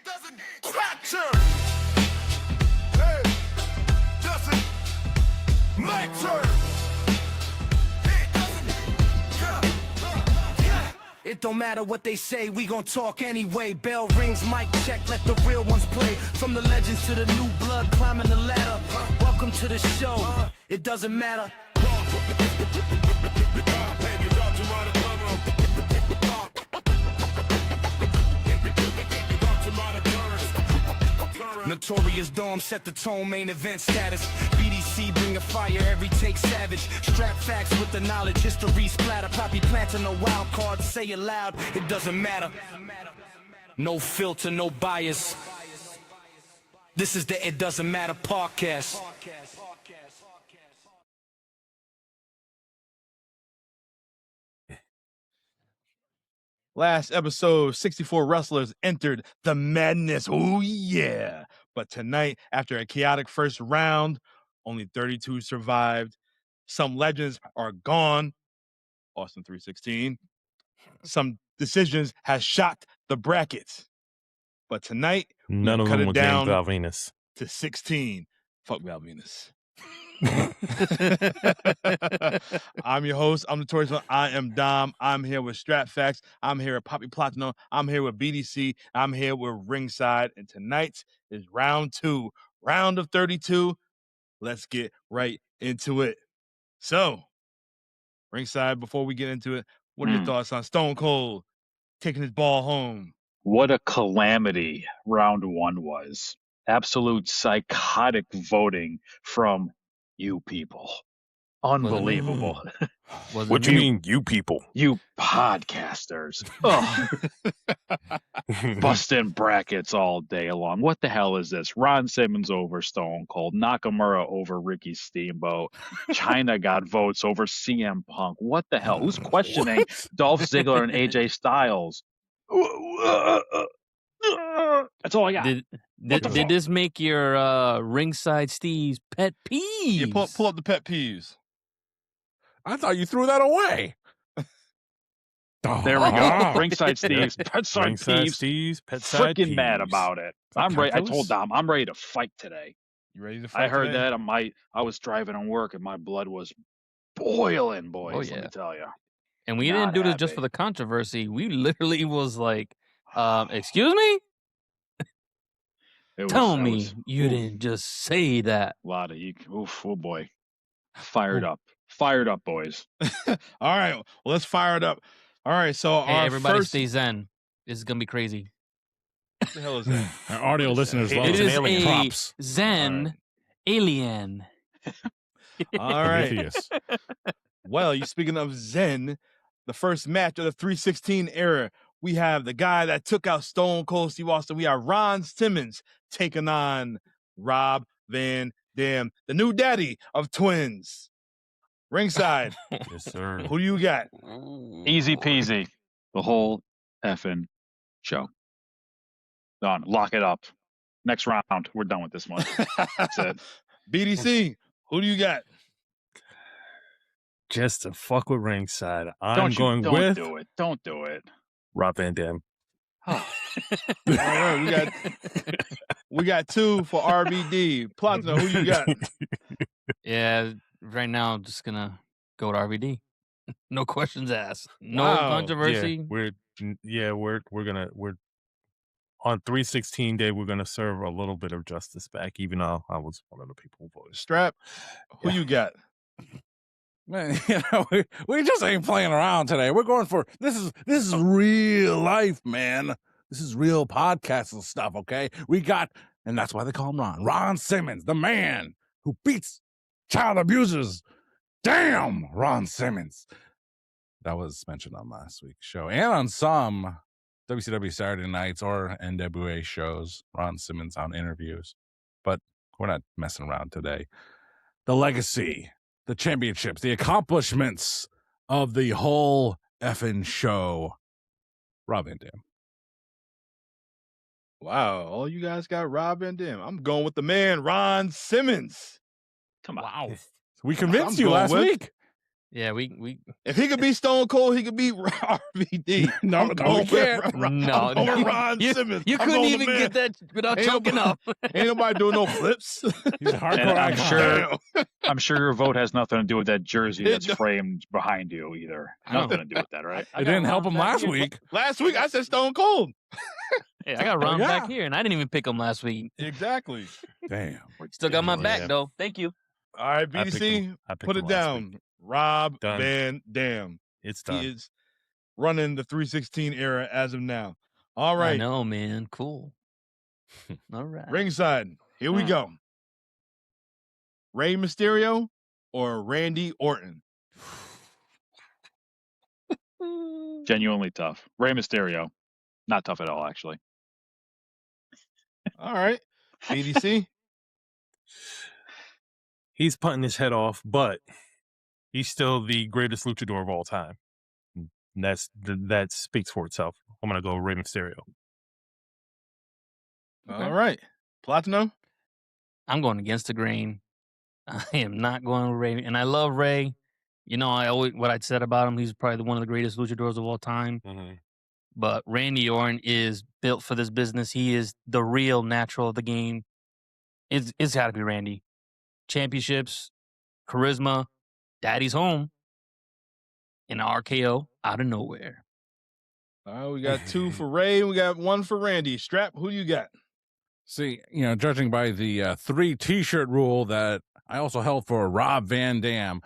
doesn't fracture. It doesn't matter. It don't matter what they say, we gon' talk anyway. Bell rings, mic check, let the real ones play. From the legends to the new blood climbing the ladder. Welcome to the show, it doesn't matter. Notorious Dome set the tone, main event status. BDC bring a fire, every take savage. Strap facts with the knowledge, history splatter. Poppy planting a wild card, say it loud, it doesn't matter. No filter, no bias. This is the It Doesn't Matter podcast. Last episode, 64 wrestlers entered the madness. Oh, yeah. But tonight, after a chaotic first round, only 32 survived. Some legends are gone. Austin 316. Some decisions has shocked the brackets. But tonight, none of cut them it were down Val Venus to 16. Fuck Val Venus. I'm your host. I'm Notorious. I am Dom. I'm here with Strat Facts. I'm here with Poppy Platinum. I'm here with BDC. I'm here with Ringside. And tonight is round 2, round of 32. Let's get right into it. So, Ringside, before we get into it, what are your thoughts on Stone Cold taking his ball home? What a calamity round 1 was. Absolute psychotic voting from you people. Unbelievable. What do you mean, you people? You podcasters. Busting brackets all day long. What the hell is this? Ron Simmons over Stone Cold. Nakamura over Ricky Steamboat. China got votes over CM Punk. What the hell? Who's questioning Dolph Ziggler and AJ Styles? That's all I got. Did this make your Ringside Steve's pet peeves? Yeah, pull up the pet peeves. I thought you threw that away. There we go. Ringside Steve's pet side Steve's pet side freaking mad about it. I'm ready. I told Dom I'm ready to fight today. You ready to fight? I heard today? that. I was driving on work and my blood was boiling, boys. Oh, yeah. Let me tell you. And we Not didn't do this just happy. for the controversy. We literally was like, excuse me? Tell me you didn't just say that. A lot of oh boy. Fired up, boys. All right, well, let's fire it up. All right, so Hey, everybody first... stay zen. This is going to be crazy. What the hell is that? Our audio listeners love It is alien a props. zen alien. All right. Well, you speaking of Zen, the first match of the 316 era, we have the guy that took out Stone Cold Steve Austin. We have Ron Simmons taking on Rob Van Dam, the new daddy of twins. Ringside. Yes, sir. Who do you got? Easy peasy. The whole effing show. Done. Lock it up. Next round. We're done with this one. That's it. BDC, who do you got? Just to fuck with Ringside, Don't with do it. Don't do it. Rob Van Dam. All right, we got 2 for RVD. Platinum, who you got? Yeah, right now I'm just going to go with RVD. No questions asked. No controversy. We're on 316 day, we're gonna serve a little bit of justice back, even though I was one of the people who voted. Strap, who you got? Man, we just ain't playing around today. We're going for this is real life, man. This is real podcasting stuff, okay? We got, and that's why they call him Ron Simmons, the man who beats child abusers. Damn, Ron Simmons. That was mentioned on last week's show and on some WCW Saturday nights or NWA shows. Ron Simmons on interviews, but we're not messing around today. The legacy, the championships, the accomplishments of the whole effing show. Rob Van Dam. Wow, all you guys got Rob Van Dam. I'm going with the man, Ron Simmons. Come on. Wow. We convinced I'm you going last with- week. Yeah, we If he could beat Stone Cold, he could beat RVD. No, he can't. No, I'm going Ron Simmons. You I'm couldn't going even the man. get that without Ain't choking nobody- up. Ain't nobody doing no flips. He's a hardcore And I'm icon. sure- I'm sure your vote has nothing to do with that jersey It that's don't. framed behind you either. Nothing to do with that, right? I It got didn't help Ron him back last here. week. Last week I said Stone Cold. Hey, I got Ron yeah. back here, and I didn't even pick him last week. Exactly. Damn. Still got my back Yeah. though. Thank you. All right, I picked BDC, him- I picked put him it last down. week. Rob Done. Van Dam. It's done. He is running the 316 era as of now. All I right, know, man. Cool. All right. ringside. Here we go. Rey Mysterio or Randy Orton? Genuinely tough. Rey Mysterio. Not tough at all, actually. All right, BDC. He's punting his head off, but he's still the greatest luchador of all time. And that speaks for itself. I'm gonna go Rey Mysterio. All right, Platinum. I'm going against the grain. I am not going with Ray, and I love Ray. You know, I always what I said about him. He's probably one of the greatest luchadors of all time. But Randy Orton is built for this business. He is the real natural of the game. It's got to be Randy. Championships, charisma, daddy's home, and RKO out of nowhere. All right, we got 2 for Ray. We got 1 for Randy. Strap, who do you got? See, judging by the 3 T-shirt rule that I also held for Rob Van Dam,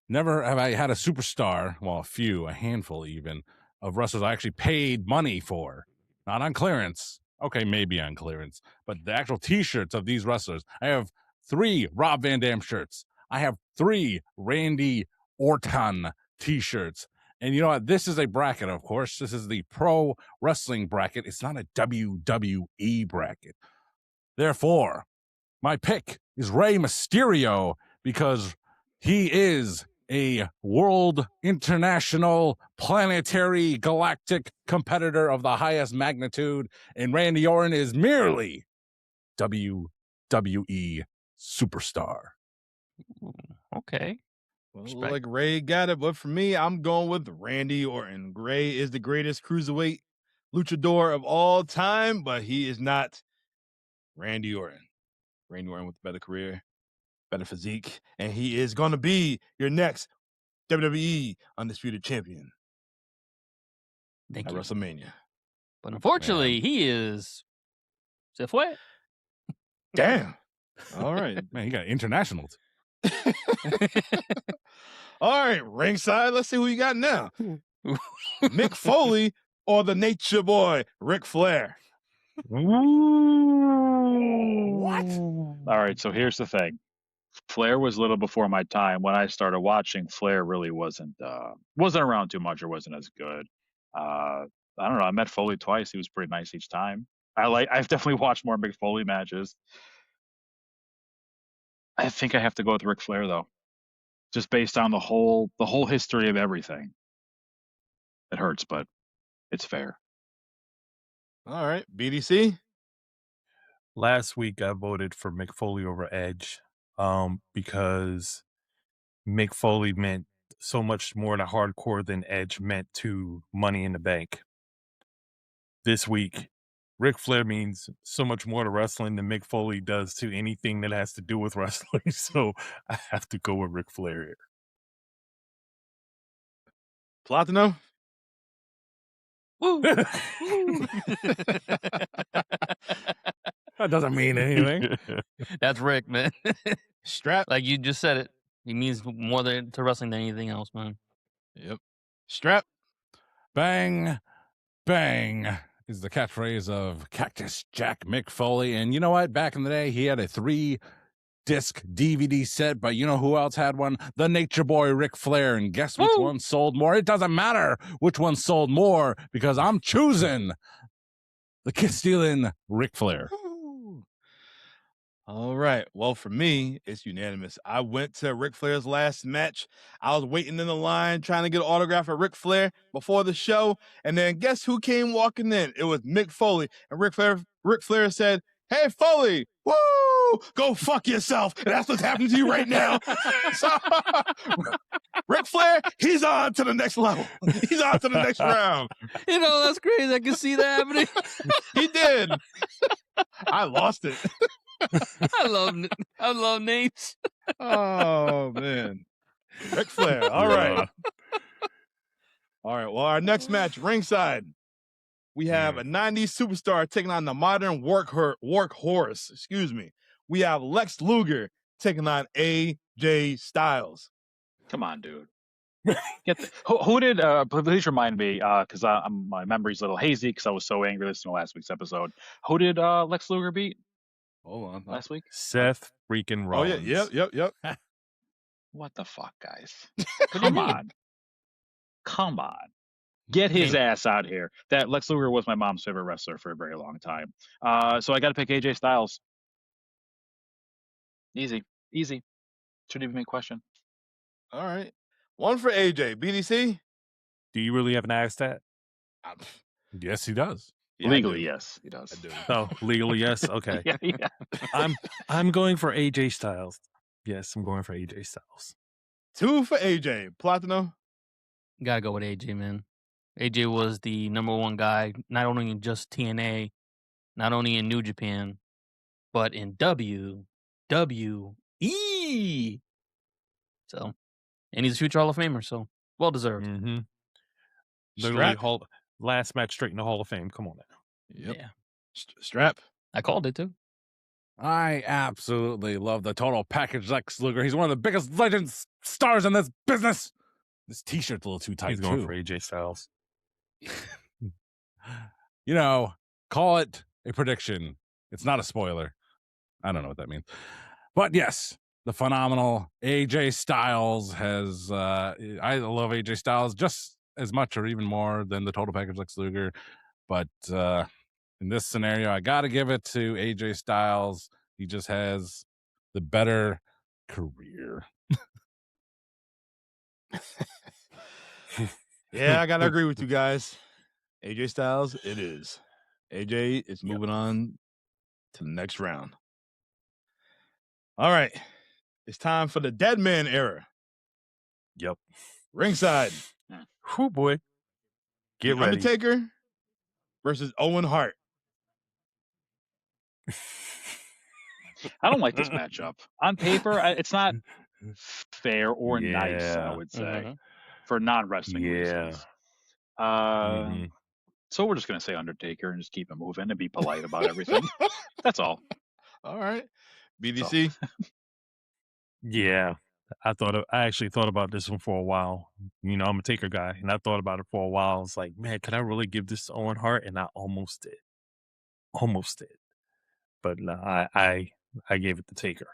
never have I had a superstar, well, a handful even, of wrestlers I actually paid money for. Not on clearance. Okay, maybe on clearance. But the actual T-shirts of these wrestlers. I have 3 Rob Van Dam shirts. I have 3 Randy Orton T-shirts. And you know what? This is a bracket, of course. This is the pro wrestling bracket. It's not a WWE bracket. Therefore, my pick is Rey Mysterio because he is a world, international, planetary, galactic competitor of the highest magnitude, and Randy Orton is merely WWE superstar. Okay. Well, Respect. like Ray got it, but for me, I'm going with Randy Orton. Ray is the greatest cruiserweight luchador of all time, but he is not Randy Orton. Randy Orton with a better career, better physique, and he is going to be your next WWE Undisputed Champion Thank at you. WrestleMania. But unfortunately, he is. Se fue. Damn. All right. Man, he got internationals. All right, ringside. Let's see who you got now. Mick Foley or the Nature Boy, Ric Flair? What? All right, so here's the thing. Flair was a little before my time. When I started watching, Flair really wasn't around too much or wasn't as good. I don't know. I met Foley twice. He was pretty nice each time. I've definitely watched more Mick Foley matches. I think I have to go with Ric Flair though, just based on the whole history of everything. It hurts, but it's fair. All right, BDC. Last week I voted for Mick Foley over Edge, because Mick Foley meant so much more to hardcore than Edge meant to Money in the Bank. This week, Ric Flair means so much more to wrestling than Mick Foley does to anything that has to do with wrestling. So I have to go with Ric Flair here. Platino. Woo. That doesn't mean anything. That's Rick, man. Strap. Like you just said it. He means more to wrestling than anything else, man. Yep. Strap. Bang, bang is the catchphrase of Cactus Jack Mick Foley. And you know what? Back in the day, he had a 3-disc DVD set, but you know who else had one? The Nature Boy Ric Flair. And guess which Woo! one sold more? It doesn't matter which one sold more because I'm choosing the kiss-stealing Ric Flair. All right. Well, for me, it's unanimous. I went to Ric Flair's last match. I was waiting in the line trying to get an autograph of Ric Flair before the show. And then guess who came walking in? It was Mick Foley. And Ric Flair said, "Hey, Foley, woo! woo, go fuck yourself. And that's what's happening to you right now. So, Ric Flair, he's on to the next level. He's on to the next round. You know, that's crazy. I can see that happening. He did. I lost it. I love names. Oh, man. Ric Flair. All right. All right. Well, our next match, ringside, we have a 90s superstar taking on the modern workhorse. Excuse me. We have Lex Luger taking on AJ Styles. Come on, dude. Who did? Please remind me, because my memory's a little hazy because I was so angry listening to last week's episode. Who did Lex Luger beat? Hold on. Last week? Seth freaking Rollins. Oh, yeah. Yep. What the fuck, guys? Come on. Get his ass out here. That Lex Luger was my mom's favorite wrestler for a very long time. So I got to pick AJ Styles. Easy. Shouldn't even be a question. All right. One for AJ. BDC? Do you really have an axe that? Yes, he does. Yeah, Legally, yes, he does. I do. Oh, legally, yes. Okay. yeah. I'm going for AJ Styles. Yes, I'm going for AJ Styles. 2 for AJ. Platino? Gotta go with AJ, man. AJ was the number one guy, not only in just TNA, not only in New Japan, but in WWE. So, and he's a future Hall of Famer, so well deserved. Mm-hmm. Literally, last match straight in the Hall of Fame. Come on now. Yep. Yeah. Strap? I called it too. I absolutely love the total package Lex Luger. He's one of the biggest legends, stars in this business. This t-shirt's a little too tight, He's going too. for AJ Styles. You know, call it a prediction. It's not a spoiler. I don't know what that means. But yes, the phenomenal AJ Styles has, I love AJ Styles just as much or even more than the total package Lex Luger. But in this scenario, I got to give it to AJ Styles. He just has the better career. Yeah, I got to agree with you guys. AJ Styles, it is. AJ is moving on to the next round. All right. It's time for the Dead Man era. Yep. Ringside. Whoo, boy. Get ready. Undertaker versus Owen Hart. I don't like this matchup. On paper, it's not fair or nice, I would say, for non-wrestling reasons. So we're just going to say Undertaker and just keep it moving and be polite about everything. That's all. All right. BDC? Yeah. I actually thought about this one for a while. You know, I'm a Taker guy, and I thought about it for a while. It's like, man, can I really give this to Owen Hart? And I almost did. But no, I gave it to Taker.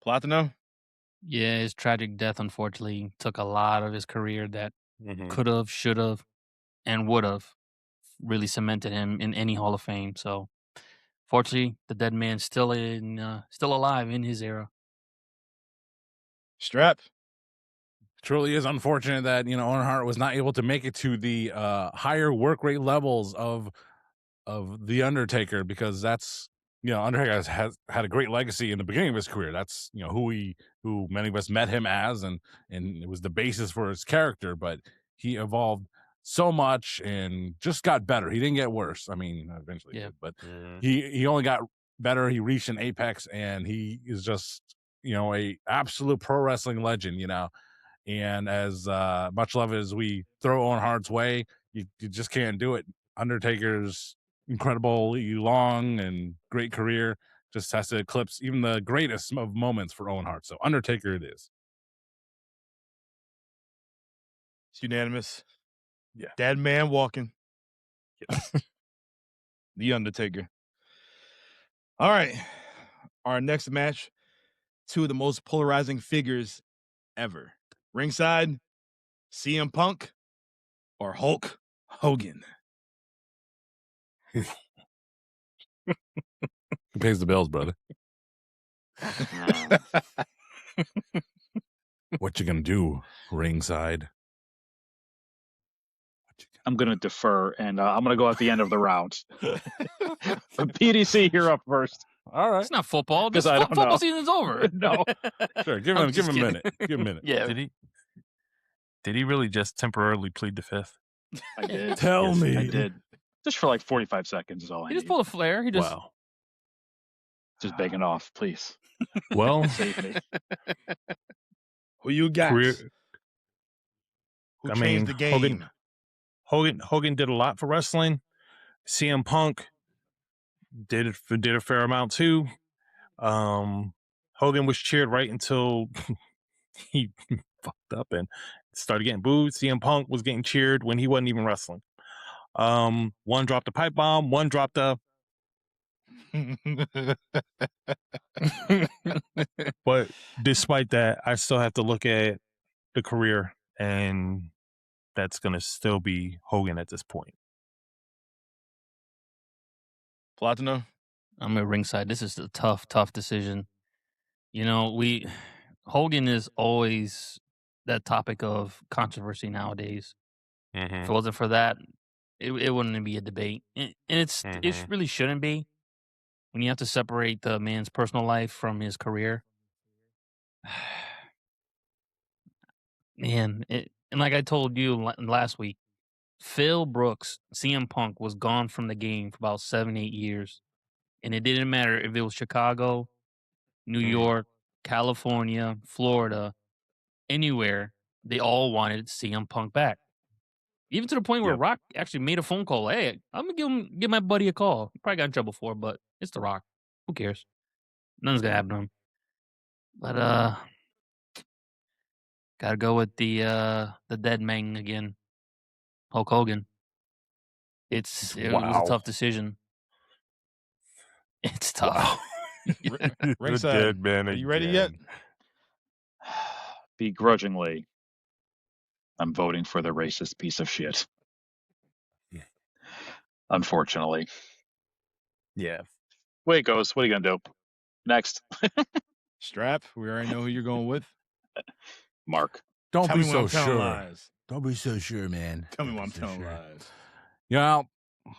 Platino? Yeah, his tragic death, unfortunately, took a lot of his career that could have, should have, and would have really cemented him in any Hall of Fame. So, fortunately, the dead man's still alive in his era. Strap? Truly is unfortunate that, you know, Owen Hart was not able to make it to the higher work rate levels of the Undertaker, because that's, you know, Undertaker has had a great legacy in the beginning of his career. That's, you know, who many of us met him as, and it was the basis for his character. But he evolved so much and just got better. He didn't get worse. I mean, eventually, he did, but he only got better. He reached an apex, and he is just, you know, a absolute pro wrestling legend. You know, and as much love as we throw Owen Hart's way, you just can't do it. Undertaker's incredibly long and great career just has to eclipse even the greatest of moments for Owen Hart. So Undertaker it is. It's unanimous. Yeah. Dead man walking. The Undertaker. All right. Our next match, two of the most polarizing figures ever. Ringside, CM Punk or Hulk Hogan? Who pays the bills, brother? What you gonna do, ringside? What you I'm going to defer, and I'm going to go at the end of the round. PDC, you're up first. All right. It's not football. This 'Cause I don't football know. season's over. No. Sure. Give I'm him a just minute. kidding. Give him a minute. Yeah. Did he really just temporarily plead the fifth? I did. Tell Yes, me. I did. Just for like 45 seconds is all I He just need. pulled a Flair. He just Wow. Just begging off, please. Well, Save me. Who you got? career. Who I changed mean, the game? Hogan did a lot for wrestling. CM Punk did a fair amount too. Hogan was cheered right until he fucked up and started getting booed. CM Punk was getting cheered when he wasn't even wrestling. One dropped a pipe bomb. One dropped a. But despite that, I still have to look at the career, and that's gonna still be Hogan at this point. Platino? I'm at ringside. This is a tough decision. You know, Hogan is always that topic of controversy nowadays. If it wasn't for that, it wouldn't be a debate, and it really shouldn't be. When you have to separate the man's personal life from his career, man. And like I told you last week, Phil Brooks, CM Punk was gone from the game for about 7-8 years, and it didn't matter if it was Chicago, New York, California, Florida, anywhere. They all wanted CM Punk back. Even to the point where Yep. Rock actually made a phone call. Hey, I'm gonna give my buddy a call. He probably got in trouble for it, but it's The Rock. Who cares? Nothing's gonna happen to him. But gotta go with the dead man again, Hulk Hogan. It was a Wow. tough decision. It's tough. Ringside, dead man are you ready yet? again. Begrudgingly, I'm voting for the racist piece of shit. Unfortunately. Yeah. Way it goes. What are you going to do? Next. Strap, we already know who you're going with. Mark. Don't Tell be me when so I'm telling sure. lies. Don't be so sure, man. Tell me Don't when I'm be so telling sure. lies. Yeah,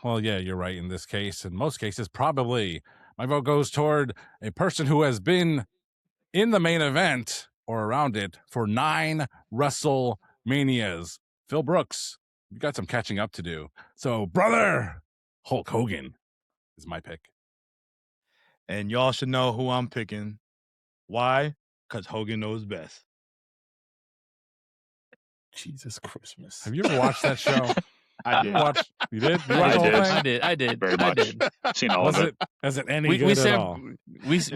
well, yeah, you're right in this case. In most cases, probably. My vote goes toward a person who has been in the main event or around it for 9 WrestleManias. Phil Brooks, you got some catching up to do. So, brother, Hulk Hogan is my pick. And y'all should know who I'm picking. Why? Because Hogan knows best. Jesus Christmas. Have you ever watched that show? I did. You did? You I watched the whole did. thing? I did. Very I much. did. Seen all Was of it. it any We good at all? send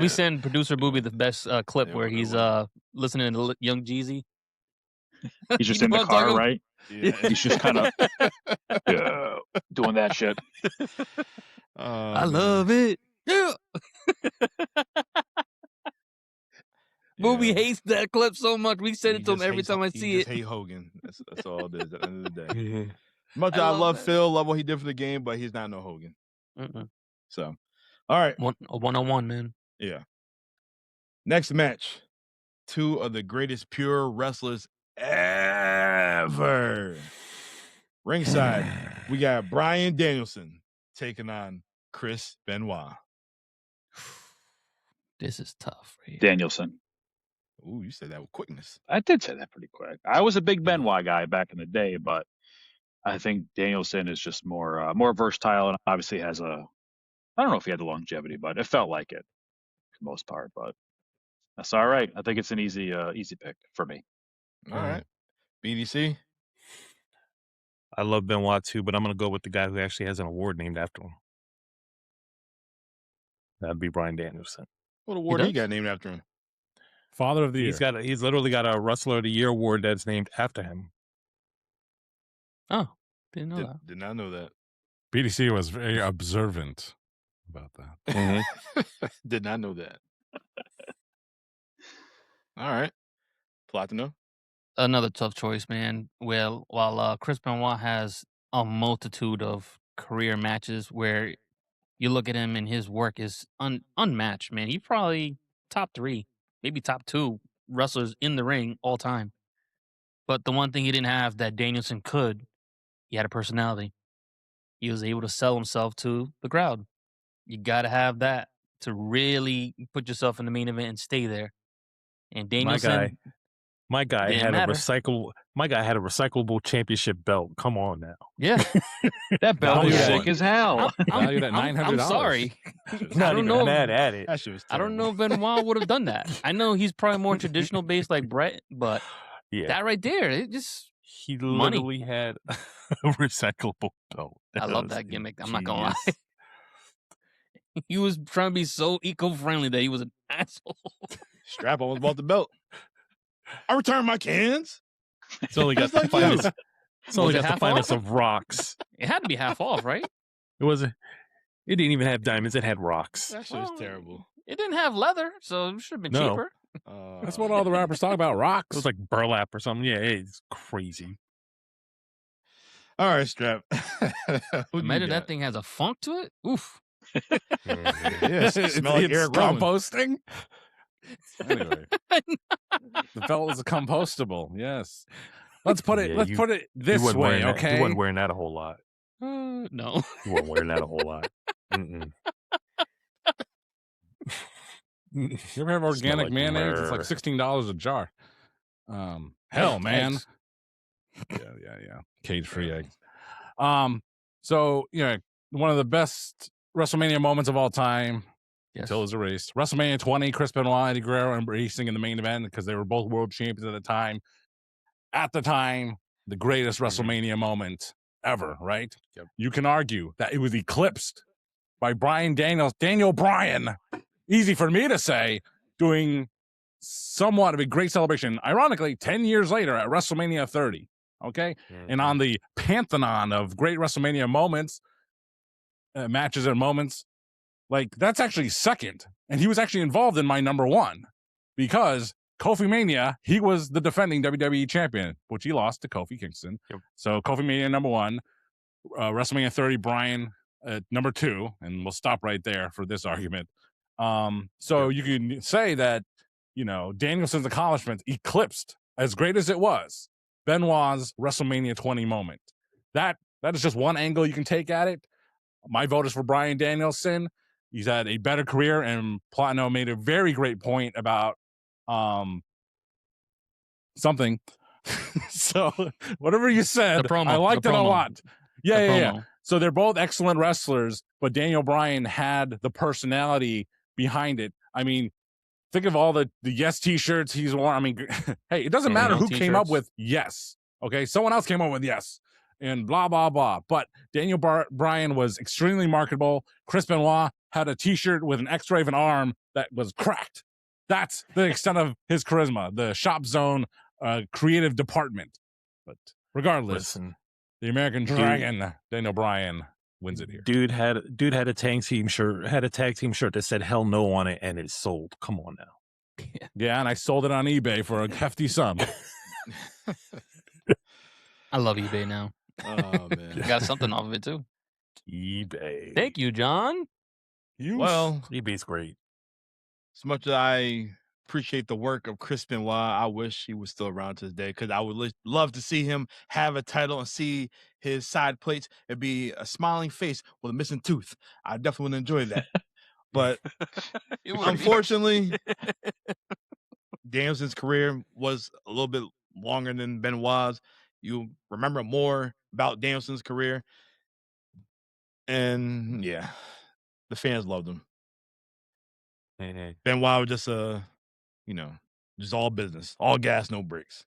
we send producer Booby the best clip It where was a he's good one. listening to Young Jeezy. He's just You in know the what I'm car, talking right? Yeah. He's just kind of doing that shit. I love it. Yeah. Booby Yeah. hates that clip so much. We send He it to him just every hates- time I he see just it. hate Hogan. That's all it is at the end of the day. Much I I love love that. Phil, love what he did for the game, but he's not no Hogan. Mm-mm. So, all right. A 1-on-1, man. Yeah. Next match. 2 of the greatest pure wrestlers ever. Ringside, we got Bryan Danielson taking on Chris Benoit. This is tough. Right here. Danielson. Ooh, you said that with quickness. I did say that pretty quick. I was a big Benoit guy back in the day, but I think Danielson is just more versatile and obviously has I don't know if he had the longevity, but it felt like it for the most part. But that's all right. I think it's an easy pick for me. All right. BDC? I love Benoit too, but I'm going to go with the guy who actually has an award named after him. That'd be Bryan Danielson. What award he does? got named after him? Father of the Year. He's literally got a Wrestler of the Year award that's named after him. Oh, didn't know that. Did not know that. BDC was very observant about that. Did not know that. All right. Platino? Another tough choice, man. Well, while Chris Benoit has a multitude of career matches where you look at him and his work is unmatched, man. He's probably top 3, maybe top 2 wrestlers in the ring all time. But the one thing he didn't have that Danielson could, he had a personality. He was able to sell himself to the crowd. You got to have that to really put yourself in the main event and stay there. And Danielson, My guy didn't had matter. a recyclable championship belt. Come on now. yeah, That belt Value was that sick one. as hell. Valued at $900. I'm sorry. Not don't even know. mad at it. That shit was I terrible. don't know if Benoit would have done that. I know he's probably more traditional based like Brett, but Yeah. that right there, it just He money. literally had a recyclable belt. I love was that gimmick. I'm not gonna lie. ingenious. He was trying to be so eco-friendly that he was an asshole. Strap almost bought the belt. I returned my cans. It's only got Just the like you. finest. It's only Was it got the half finest off? of rocks. It had to be half off, right? It didn't even have diamonds. It had rocks. That shit was Well, terrible. It didn't have leather, so it should have been No. cheaper. That's what all the rappers talk about, It rocks. was like burlap or something. Yeah, it's crazy. All right, Strap. Who do you Imagine got? that thing has a funk to it. Oof. Yes, It's smell like Eric Rowan. composting. Anyway, the belt is compostable. Yes. Let's put it. Yeah, let's put it this wasn't way, wearing that- okay? You wasn't wearing that a whole lot. No. You weren't wearing that a whole lot. Mm-mm. You ever have organic like mayonnaise? It's like myrrh. $16 a jar. Hell, man. Eggs. Yeah. Cage-free eggs. So one of the best WrestleMania moments of all time Yes. until it was erased. WrestleMania 20, Chris Benoit, Eddie Guerrero embracing in the main event because they were both world champions at the time. At the time, the greatest WrestleMania moment ever, right? Yep. You can argue that it was eclipsed by Daniel Bryan. Easy for me to say, doing somewhat of a great celebration. Ironically, 10 years later at WrestleMania 30. Okay. And on the pantheon of great WrestleMania moments, matches and moments, like that's actually second. And he was actually involved in my number one because Kofi Mania, he was the defending WWE champion, which he lost to Kofi Kingston. Yep. So Kofi Mania number one, WrestleMania 30, Bryan number two, and we'll stop right there for this argument. So you can say that, Danielson's accomplishments eclipsed, as great as it was, Benoit's WrestleMania 20 moment. That is just one angle you can take at it. My vote is for Bryan Danielson. He's had a better career, and Platino made a very great point about something. So whatever you said, The promo, I liked the it a promo. lot. The Yeah. promo. So they're both excellent wrestlers, but Daniel Bryan had the personality behind it. I mean, think of all the Yes t-shirts he's worn. I mean, hey, it doesn't matter who came up T-shirts. with Yes. Okay, someone else came up with Yes, and blah blah blah. But Daniel Bryan was extremely marketable. Chris Benoit had a t-shirt with an X-ray of an arm that was cracked. That's the extent of his charisma. The Shop Zone creative department. But regardless, Listen, the American Dragon, Daniel Bryan, wins it here. dude had a tag team shirt that said "Hell No" on it, and it sold. Come on now. Yeah, and I sold it on eBay for a hefty sum. I love eBay now. Oh, man. Got something off of it too. eBay. Thank you, John. Well, eBay's great. as much as I appreciate the work of Chris Benoit, I wish he was still around to this day because I would love to see him have a title and see his side plates. It'd be a smiling face with a missing tooth. I definitely would enjoy that. But unfortunately, Danielson's career was a little bit longer than Benoit's. You remember more about Danielson's career. And yeah, the fans loved him. Hey. Benoit was just just all business, all gas, no brakes,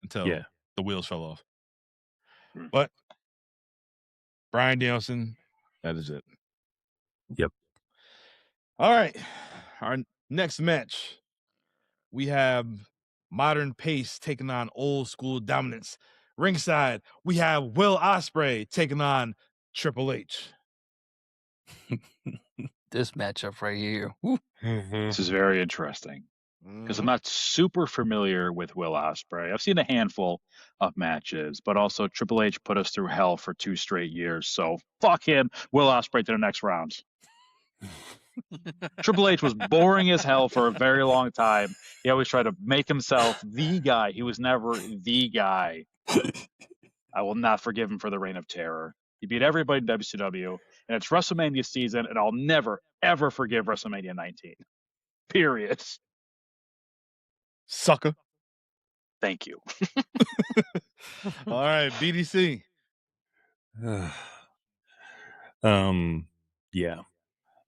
until Yeah. the wheels fell off. But Bryan Danielson, that is it. Yep. All right, our next match, we have modern pace taking on old school dominance. Ringside, we have Will Ospreay taking on Triple H. This matchup right here. Woo. This is very interesting because I'm not super familiar with Will Ospreay. I've seen a handful of matches, but also Triple H put us through hell for 2 straight years. So fuck him. Will Ospreay to the next round. Triple H was boring as hell for a very long time. He always tried to make himself the guy. He was never the guy. I will not forgive him for the Reign of Terror. He beat everybody in WCW, and it's WrestleMania season, and I'll never, ever forgive WrestleMania 19. Period. Sucker. Thank you. All right, BDC. Yeah.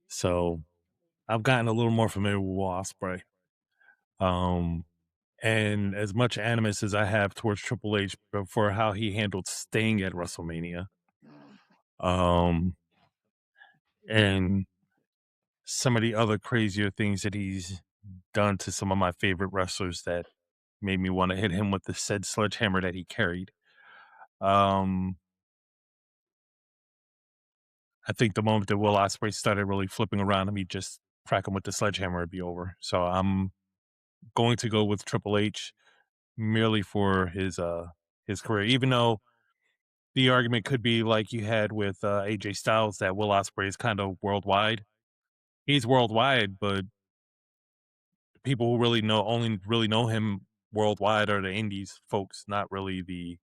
So I've gotten a little more familiar with Will Ospreay. And as much animus as I have towards Triple H for how he handled Sting at WrestleMania, and some of the other crazier things that he's done to some of my favorite wrestlers that made me want to hit him with the said sledgehammer that he carried. I think the moment that Will Ospreay started really flipping around him, he'd just crack him with the sledgehammer, it'd be over. So I'm going to go with Triple H merely for his career, even though the argument could be like you had with AJ Styles that Will Ospreay is kind of worldwide. He's worldwide, but people who only really know him worldwide are the indies folks, not really the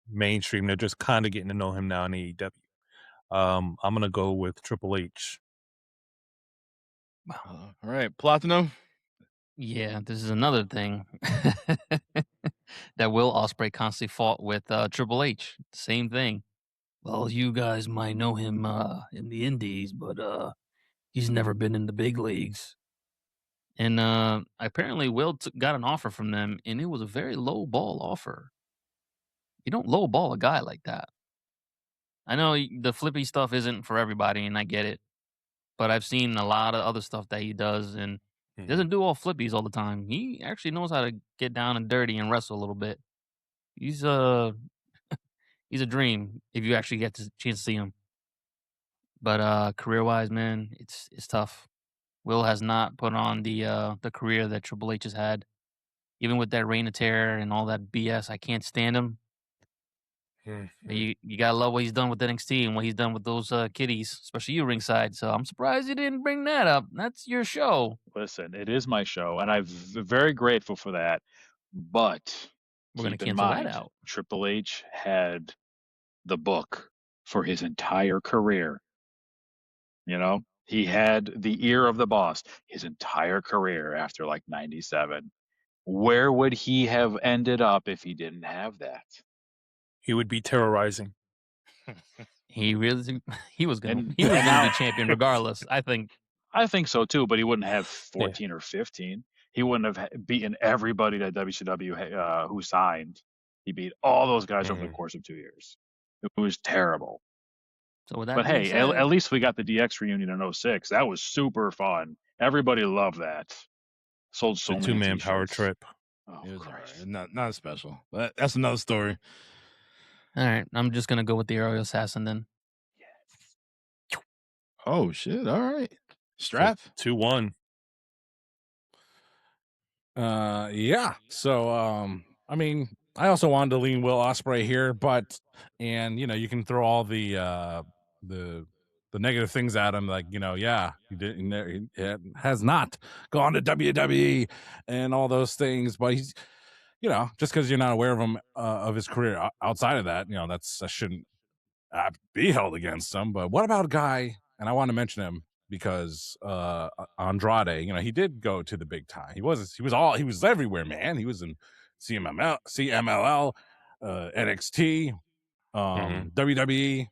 mainstream. They're just kind of getting to know him now in AEW. I'm gonna go with Triple H. All right, Platinum. Yeah, this is another thing that Will Ospreay constantly fought with Triple H. Same thing. Well, you guys might know him in the indies, but he's never been in the big leagues. And apparently Will got an offer from them, and it was a very low ball offer. You don't low ball a guy like that. I know the flippy stuff isn't for everybody, and I get it. But I've seen a lot of other stuff that he does, and he doesn't do all flippies all the time. He actually knows how to get down and dirty and wrestle a little bit. He's he's a dream if you actually get the chance to see him. But career wise, man, it's tough. Will has not put on the career that Triple H has had. Even with that Reign of Terror and all that BS, I can't stand him. But you gotta love what he's done with NXT and what he's done with those kiddies, especially you ringside. So I'm surprised you didn't bring that up. That's your show. Listen, it is my show, and I'm very grateful for that. But We're gonna keep in cancel that mind, out. Triple H had the book for his entire career. You know, he had the ear of the boss his entire career after like 97. Where would he have ended up if he didn't have that? He would be terrorizing. He really he was gonna And be now, champion regardless. I think. I think so too, but he wouldn't have 14 or 15. He wouldn't have beaten everybody that WCW who signed. He beat all those guys over the course of 2 years. It was terrible. So with that But being hey, said, at least we got the DX reunion in 06. That was super fun. Everybody loved that. Sold so The many 2-man power t-shirts. trip. Oh, It was all Christ. right. Not special. But that's another story. all right, I'm just gonna go with the aerial assassin then. Oh shit! All right, Strap. 2-1. Yeah. So, I mean, I also wanted to lean Will Ospreay here, and you can throw all the negative things at him, like yeah, he has not gone to WWE and all those things, but he's just because you're not aware of him of his career outside of that, that shouldn't be held against him. But what about a guy? And I want to mention him because Andrade, he did go to the big time. He was everywhere, man. He was in CMLL, NXT, WWE,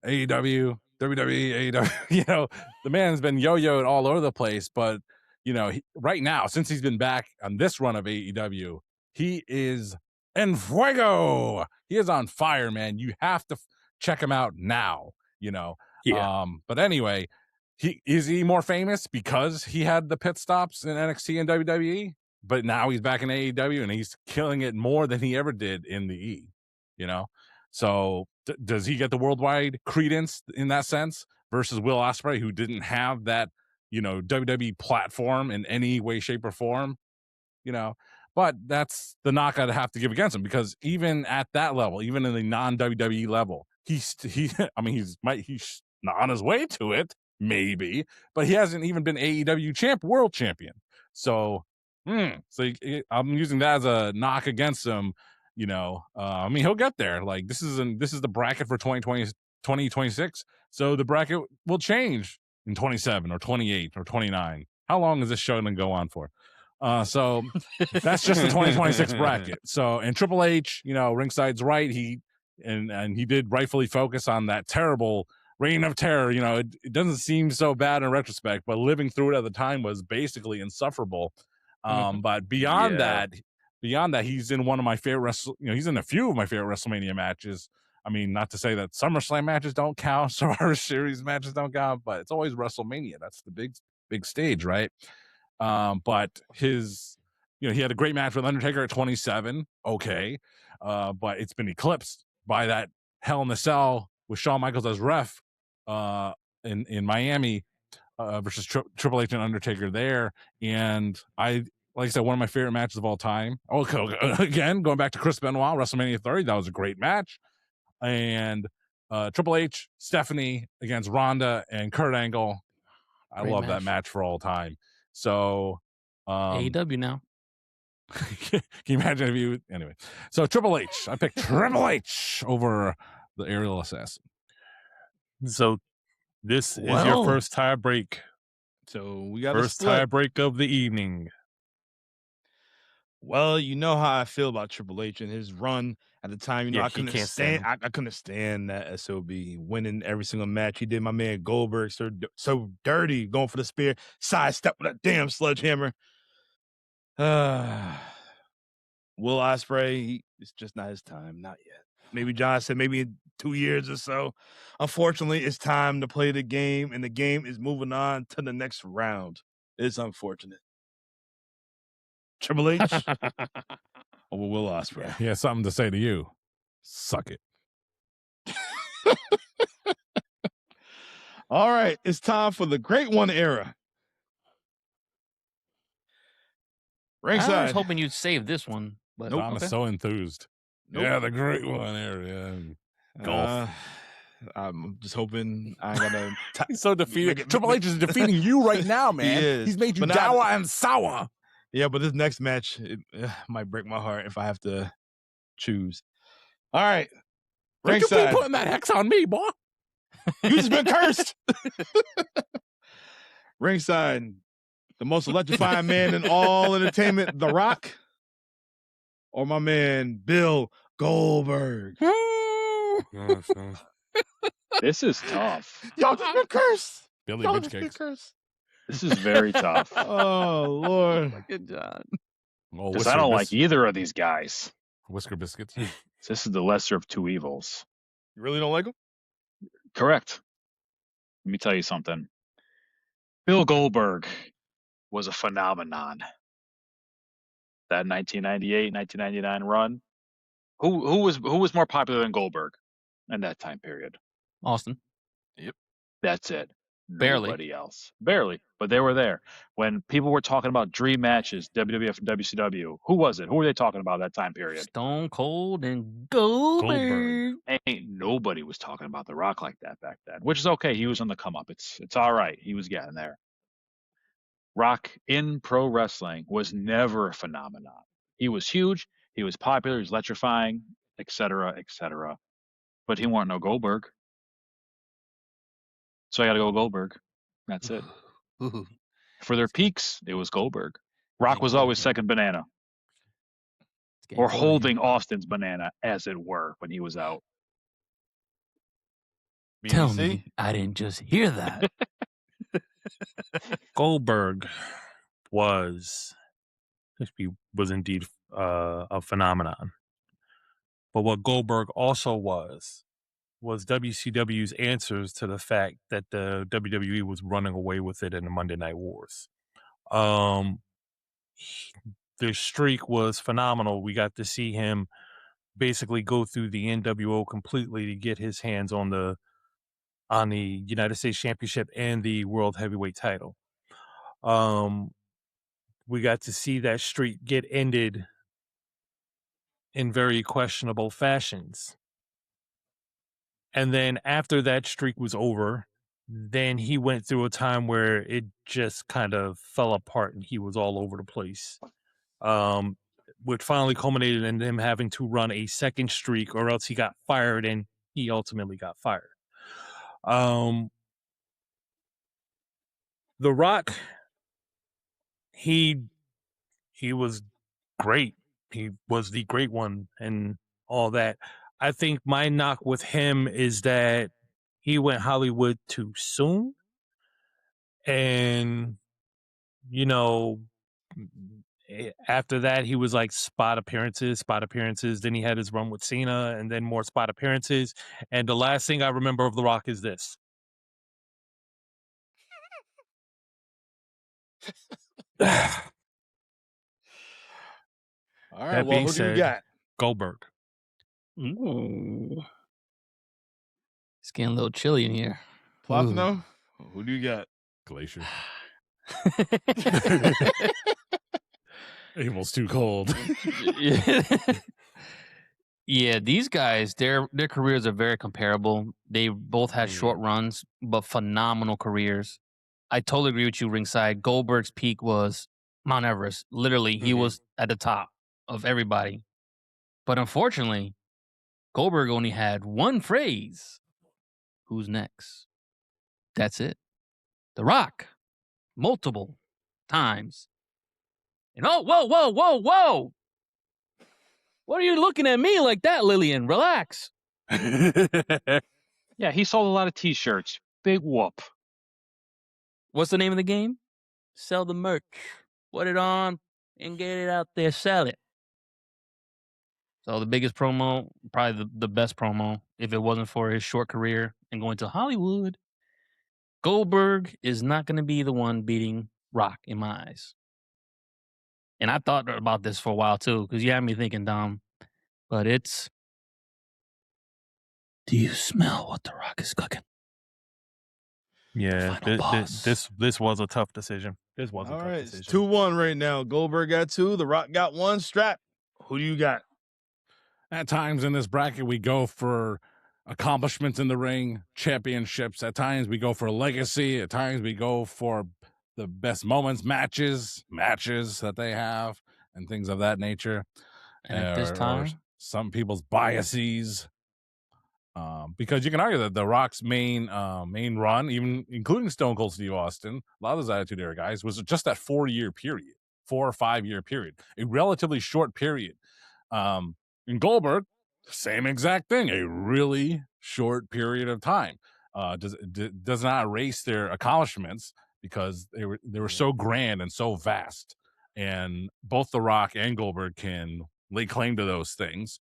AEW, WWE, AEW. The man's been yo-yoed all over the place, but right now, since he's been back on this run of AEW, he is en fuego. He is on fire, man. You have to check him out now. Yeah. But anyway, is he more famous because he had the pit stops in NXT and WWE? But now he's back in AEW and he's killing it more than he ever did in the E. So does he get the worldwide credence in that sense versus Will Ospreay, who didn't have that WWE platform in any way, shape, or form? But that's the knock I'd have to give against him, because even at that level, even in the non-WWE level, he's not on his way to it, maybe, but he hasn't even been AEW world champion. So I'm using that as a knock against him, I mean, he'll get there. Like this is the bracket for 2026. So the bracket will change in 27 or 28 or 29. How long is this show going to go on for? So that's just the 2026 bracket. So, and Triple H, ringside's right. He did rightfully focus on that terrible reign of terror. It doesn't seem so bad in retrospect, but living through it at the time was basically insufferable. But beyond that, he's in one of my favorite he's in a few of my favorite WrestleMania matches. I mean, not to say that SummerSlam matches don't count, Survivor Series matches don't count, but it's always WrestleMania. That's the big stage, right? But his, he had a great match with Undertaker at 27. Okay. But it's been eclipsed by that Hell in a Cell with Shawn Michaels as ref in Miami versus Triple H and Undertaker there. And like I said, one of my favorite matches of all time. Okay, again, going back to Chris Benoit, WrestleMania 30, that was a great match. And Triple H, Stephanie against Ronda and Kurt Angle. I love that match for all time. So AEW now. Can you imagine anyway? So Triple H. I picked Triple H over the Aerial Assassin. So this is your first tie break. So we got first tie break of the evening. Well, you know how I feel about Triple H and his run at the time. I couldn't stand. I couldn't stand that SOB winning every single match. He did my man Goldberg so dirty, going for the spear, sidestep with that damn sledgehammer. Will Ospreay, it's just not his time, not yet. Maybe John said maybe in 2 years or so. Unfortunately, it's time to play the game, and the game is moving on to the next round. It's unfortunate. Triple H over Will Ospreay. He has something to say to you. Suck it. All right, it's time for the Great One era. Ringside. I was hoping you'd save this one, but nope. I'm so enthused. Nope. Yeah, the Great One era. Golf. I'm just hoping I gotta. He's so defeated. Triple H is defeating you right now, man. He is. He's made you dour and sour. Yeah, but this next match it might break my heart if I have to choose. All right, Ringside. You be putting that hex on me, boy. You just been cursed. Ringside, the most electrifying man in all entertainment, The Rock, or my man Bill Goldberg. This is tough. Y'all just been cursed. Billy Y'all bitch just been cakes. cursed. This is very tough. Oh Lord, good John. Because I don't like either of these guys. Whisker biscuits. This is the lesser of two evils. You really don't like them? Correct. Let me tell you something. Bill Goldberg was a phenomenon. That 1998, 1999 run. Who was more popular than Goldberg in that time period? Austin. Yep. That's it. Barely. Nobody else. Barely. But they were there. When people were talking about dream matches, WWF and WCW, who was it? Who were they talking about that time period? Stone Cold and Goldberg. Ain't nobody was talking about The Rock like that back then, which is okay. He was on the come up. It's all right. He was getting there. Rock in pro wrestling was never a phenomenon. He was huge. He was popular. He was electrifying, etc., etc. But he wasn't no Goldberg. So I got to go Goldberg. That's it. For their peaks, it was Goldberg. Rock was always second banana. Or holding Austin's banana, as it were, when he was out. Tell me I didn't just hear that. Goldberg was indeed a phenomenon. But what Goldberg also was WCW's answers to the fact that the WWE was running away with it in the Monday Night Wars. Their streak was phenomenal. We got to see him basically go through the NWO completely to get his hands on the United States Championship and the World Heavyweight title. We got to see that streak get ended in very questionable fashions. And then after that streak was over, then he went through a time where it just kind of fell apart and he was all over the place. what finally culminated in him having to run a second streak, or else he got fired, and he ultimately got fired. The Rock, he was great. He was the great one and all that. I think my knock with him is that he went Hollywood too soon. And, after that, he was like spot appearances. Then he had his run with Cena, and then more spot appearances. And the last thing I remember of The Rock is this. All right, That well, being who do you said, got? Goldberg. Ooh. It's getting a little chilly in here. Platino? Who do you got? Glacier. Abel's too cold. Yeah, these guys, their careers are very comparable. They both had short runs, but phenomenal careers. I totally agree with you, ringside. Goldberg's peak was Mount Everest. Literally, he was at the top of everybody. But unfortunately, Goldberg only had one phrase. Who's next? That's it. The Rock. Multiple times. And whoa. What are you looking at me like that, Lillian? Relax. Yeah, he sold a lot of T-shirts. Big whoop. What's the name of the game? Sell the merch. Put it on and get it out there. Sell it. So the biggest promo, probably the best promo, if it wasn't for his short career and going to Hollywood, Goldberg is not going to be the one beating Rock in my eyes. And I thought about this for a while too, because you had me thinking, Dom, but it's, do you smell what the Rock is cooking? Yeah, this was a tough decision. This was a All tough right, decision. it's 2-1 right now. Goldberg got 2. The Rock got 1. Strap. Who do you got? At times in this bracket, we go for accomplishments in the ring, championships. At times, we go for legacy. At times, we go for the best moments, matches that they have, and things of that nature. And at this Or time, some people's biases. Because you can argue that The Rock's main run, even including Stone Cold Steve Austin, a lot of those Attitude Era guys, was just that 4 or 5 year period, a relatively short period. In Goldberg, same exact thing, a really short period of time. Does not erase their accomplishments because they were so grand and so vast. And both The Rock and Goldberg can lay claim to those things.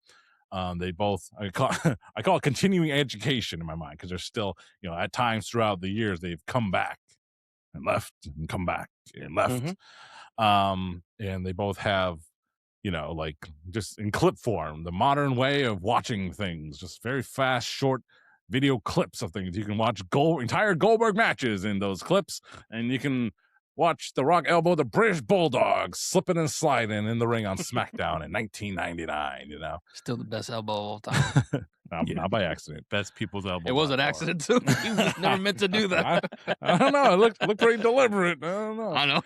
They both, I call it continuing education in my mind, because they're still, at times throughout the years, they've come back and left and come back and left. And they both have, like just in clip form, the modern way of watching things, just very fast, short video clips of things. You can watch entire Goldberg matches in those clips, and you can watch The Rock elbow the British Bulldog slipping and sliding in the ring on SmackDown in 1999, still the best elbow of all time. Not by accident. Best people's elbow. It was an accident too. He was never meant to do that. I don't know. It looked pretty deliberate. I don't know. I know.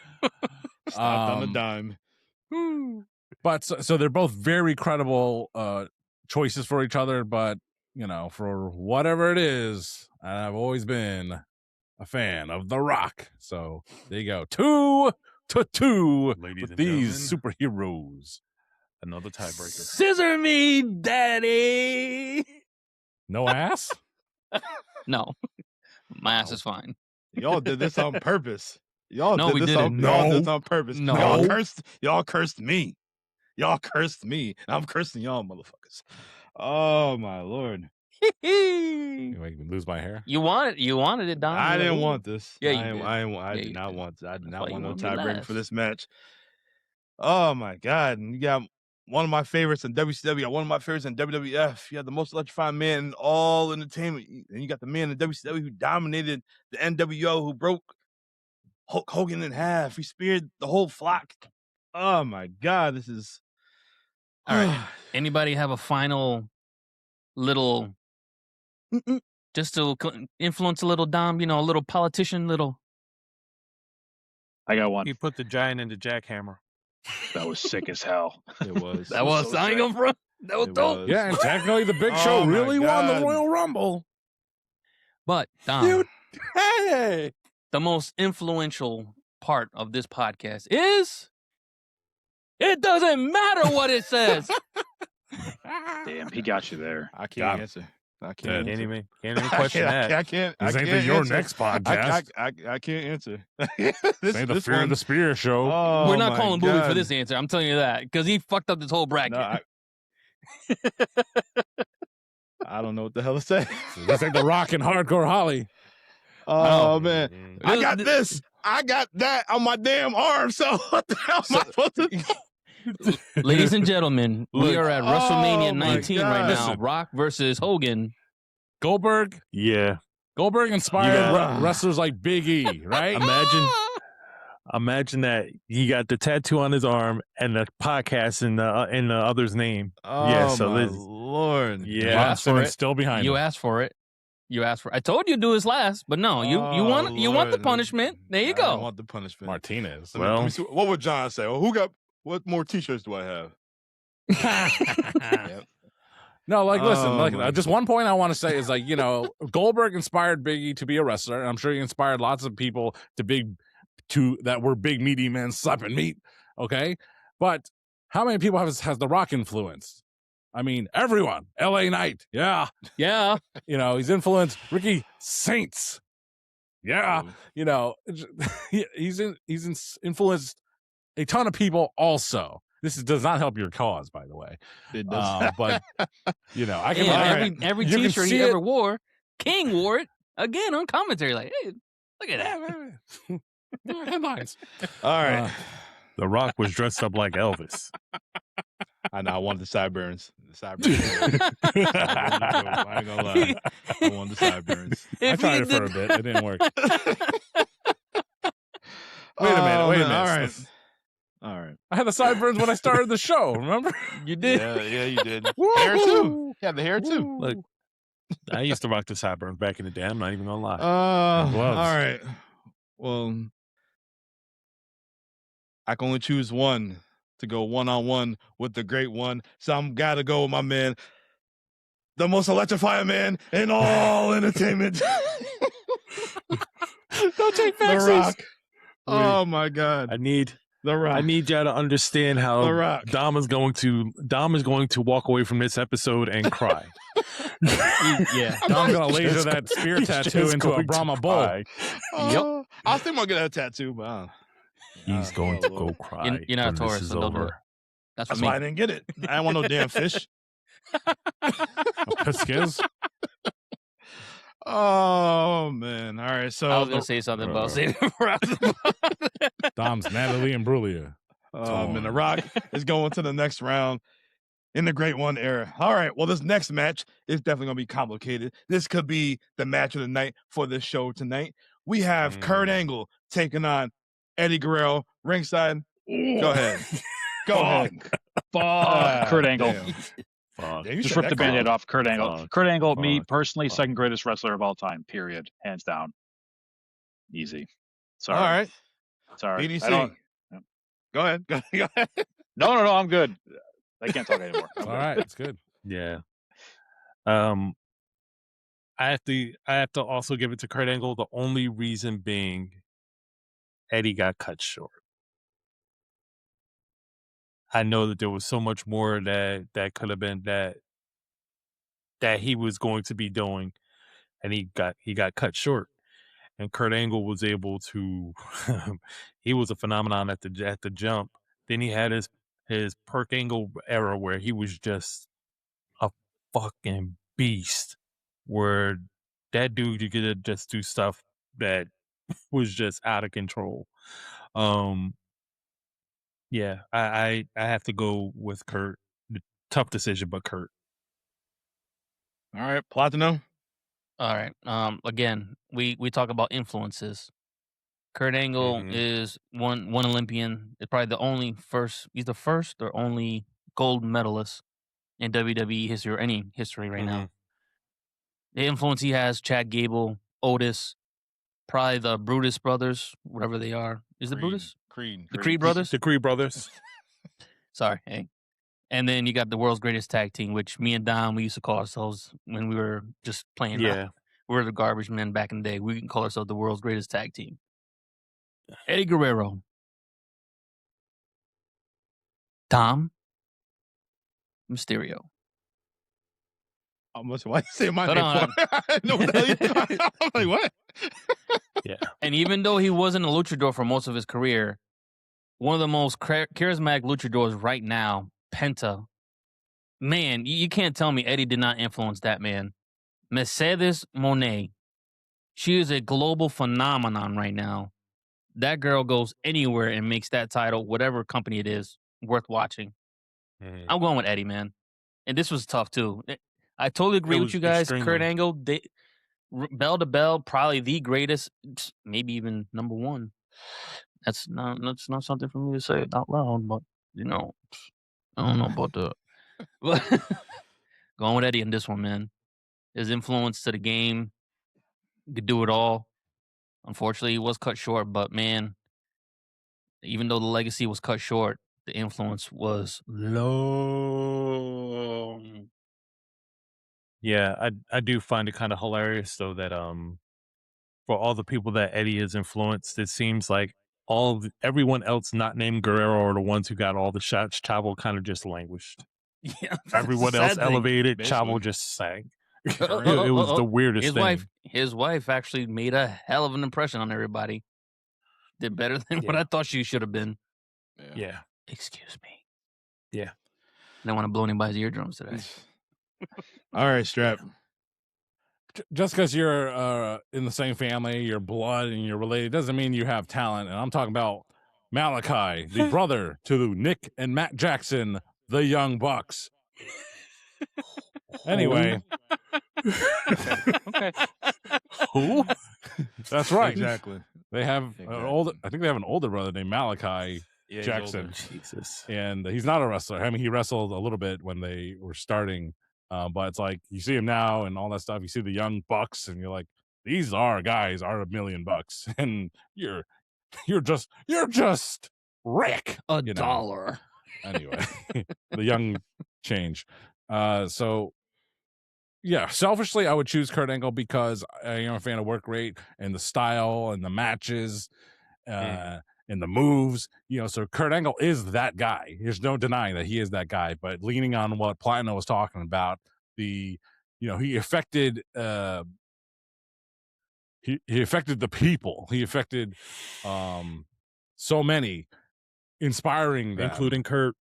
Stopped on a dime. But so they're both very credible choices for each other. But, for whatever it is, I've always been a fan of The Rock. So there you go. 2-2 Ladies with and these superheroes. Another tiebreaker. Scissor me, daddy. No ass? No. My ass is fine. Y'all did this on purpose. Y'all No, did we this didn't. Y'all did this on purpose. No. Y'all cursed me. Y'all cursed me. I'm cursing y'all, motherfuckers. Oh my Lord. You make me lose my hair? You wanted it, Don. I didn't want this. Yeah, you I did. did not want why no you want me tiebreaker last. for this match. Oh my God. And you got one of my favorites in WCW, one of my favorites in WWF. You had the most electrifying man in all entertainment. And you got the man in WCW who dominated the NWO, who broke Hulk Hogan in half. He speared the whole flock. Oh my God. This is All right. Anybody have a final little, just to influence a little Dom, a little politician, little. I got one. He put the giant into jackhammer. That was sick as hell. It was. That was so I ain't sick. gonna front. That was It dope. was. Yeah, and technically the Big Oh Show my really won the God. Royal Rumble. But Dom, Dude, hey. the most influential part of this podcast is it doesn't matter what it says. Damn, he got you there. I Got can't him. answer. I Can't can't answer. even question that. I can't. This I ain't can't the Your answer. Next podcast. I can't answer. This ain't the Fear of the Spear show. Oh, We're not my calling Booby for God. this answer. I'm telling you that because he fucked up this whole bracket. No, I don't know what the hell to say. This ain't the Rock and Hardcore Holly. Oh man, Mm. I got this. I got that on my damn arm. So what the hell am I supposed to do? Ladies and gentlemen, we are at WrestleMania Oh, my 19 right God. now. Listen. Rock versus Hogan. Goldberg Yeah. inspired Yeah. wrestlers like Big E, right? Imagine that he got the tattoo on his arm and the podcast in the other's name. Oh Yeah, so my this- Lord. Yeah. You Ron asked for Simmons it. still behind You him. asked for it. You asked for it. I told you to do this last, but no, you want the Lord. punishment. There you I don't go. want the punishment. Martinez. Let me see, what would John say? Well, who got what more T-shirts do I have? Yep. No, like, listen, Oh, like, my just one point I want to say is, like, Goldberg inspired Big E to be a wrestler, and I'm sure he inspired lots of people that were big meaty men slapping meat. Okay, but how many people has The Rock influenced? I mean, everyone. L.A. Knight, yeah. Yeah. He's influenced Ricky Saints, yeah. He's influenced a ton of people. Also, this does not help your cause, by the way. It does. But I can. And all right. every You can T-shirt he see it. ever wore, King wore it again on commentary. Like, hey, look at that. Headlines. All right. The Rock was dressed up like Elvis. I know. I wanted the sideburns. The sideburns. I ain't gonna lie. I wanted the sideburns. I If tried he it for a did- bit. It didn't work. Wait a minute. All right. All right. I had the sideburns when I started the show. Remember? You did. Yeah, you did. Hair too. Yeah, the hair too. Look, I used to rock the sideburns back in the day. I'm not even gonna lie. All gloves. right. Well, I can only choose one to go one-on-one with the great one. So I'm gotta go with my man, the most electrifying man in all entertainment. Don't take The faxes. Rock. Oh my God. I need The Rock. y'all to understand The how Rock. Dom is going to walk away from this episode and cry. Yeah. I'm gonna laser that spear He's tattoo just into a going to Brahma bull. cry. Yep. I think I'm gonna get a tattoo, but He's going to go cry. You're not when Taurus, this is so don't do it. over. That's that's for why I me. didn't get it. I don't want no damn fish. Piskiz. Oh man. All right. So I was gonna say something, but I'll save it for after. Dom's Natalie Imbruglia. and The Rock is going to the next round in the Great One era. All right. Well, this next match is definitely going to be complicated. This could be the match of the night for this show tonight. We have Kurt Angle taking on Eddie Guerrero ringside. Go ahead. Go ahead. Kurt Angle. Damn. Fuck. Yeah, you Just said rip the that Band-Aid call. off. Kurt Angle. Fuck. Kurt Angle, me Fuck. personally, Fuck. second greatest wrestler of all time. Period. Hands down. Easy. Sorry. All right. Sorry. BDC. I don't- Go ahead. Go ahead. No, I'm good. I can't talk anymore. I'm All good. right, it's good. Yeah. I have to also give it to Kurt Angle. The only reason being Eddie got cut short. I know that there was so much more that could have been that he was going to be doing, and he got cut short. And Kurt Angle was able to he was a phenomenon at the jump. Then he had his Perk Angle era where he was just a fucking beast, where that dude you could just do stuff that was just out of control. Yeah, I have to go with Kurt. Tough decision, but Kurt. All right. Platino. All right. Again, we talk about influences. Kurt Angle Mhm. is one Olympian. It's probably the only he's the first or only gold medalist in WWE history or any history right now. The influence he has, Chad Gable, Otis, probably the Brutus brothers, whatever they are. Is it Brutus? The Creed brothers. The Creed brothers. Sorry, hey. And then you got the world's greatest tag team, which me and Dom, we used to call ourselves when we were just playing. Yeah. We were the garbage men back in the day. We can call ourselves the world's greatest tag team. Eddie Guerrero. Tom. Mysterio. Why you say my Hold name on. for? I didn't know what the hell you- I'm like, what? Yeah. And even though he wasn't a luchador for most of his career, one of the most charismatic luchadors right now, Penta. Man, you can't tell me Eddie did not influence that man. Mercedes Moné. She is a global phenomenon right now. That girl goes anywhere and makes that title, whatever company it is, worth watching. I'm going with Eddie, man. And this was tough, too. I totally agree with was you guys. extremely. Kurt Angle, bell to bell, probably the greatest, maybe even number one. That's not something for me to say out loud, but, I don't know about that. But going with Eddie in this one, man. His influence to the game, could do it all. Unfortunately, he was cut short, but man, even though the legacy was cut short, the influence was long. Yeah, I do find it kind of hilarious though that for all the people that Eddie has influenced, it seems like everyone else not named Guerrero are the ones who got all the shots. Chavo kind of just languished. Yeah, Everyone else elevated. Chavo just sank. It was the weirdest thing. His wife actually made a hell of an impression on everybody. Did better than what I thought she should have been. Yeah. Excuse me. Yeah. I don't want to blow anybody's eardrums today. All right, Strap. Just because you're in the same family, you're blood, and you're related, doesn't mean you have talent. And I'm talking about Malachi, the brother to Nick and Matt Jackson, the Young Bucks. Anyway. Okay. Who? That's right. Exactly. They have I think they have an older brother named Malachi Yeah, Jackson. Jesus. And he's not a wrestler. I mean, he wrestled a little bit when they were starting, but it's like you see him now and all that stuff. You see the Young Bucks, and you're like, these guys are $1 million, and you're just Rick. $1. Anyway, the young change. So yeah, selfishly, I would choose Kurt Angle because I am a fan of work rate and the style and the matches. And the moves, so Kurt Angle is that guy. There's no denying that he is that guy. But leaning on what Platinum was talking about, he affected he affected the people. He affected so many, inspiring them, including Kurt.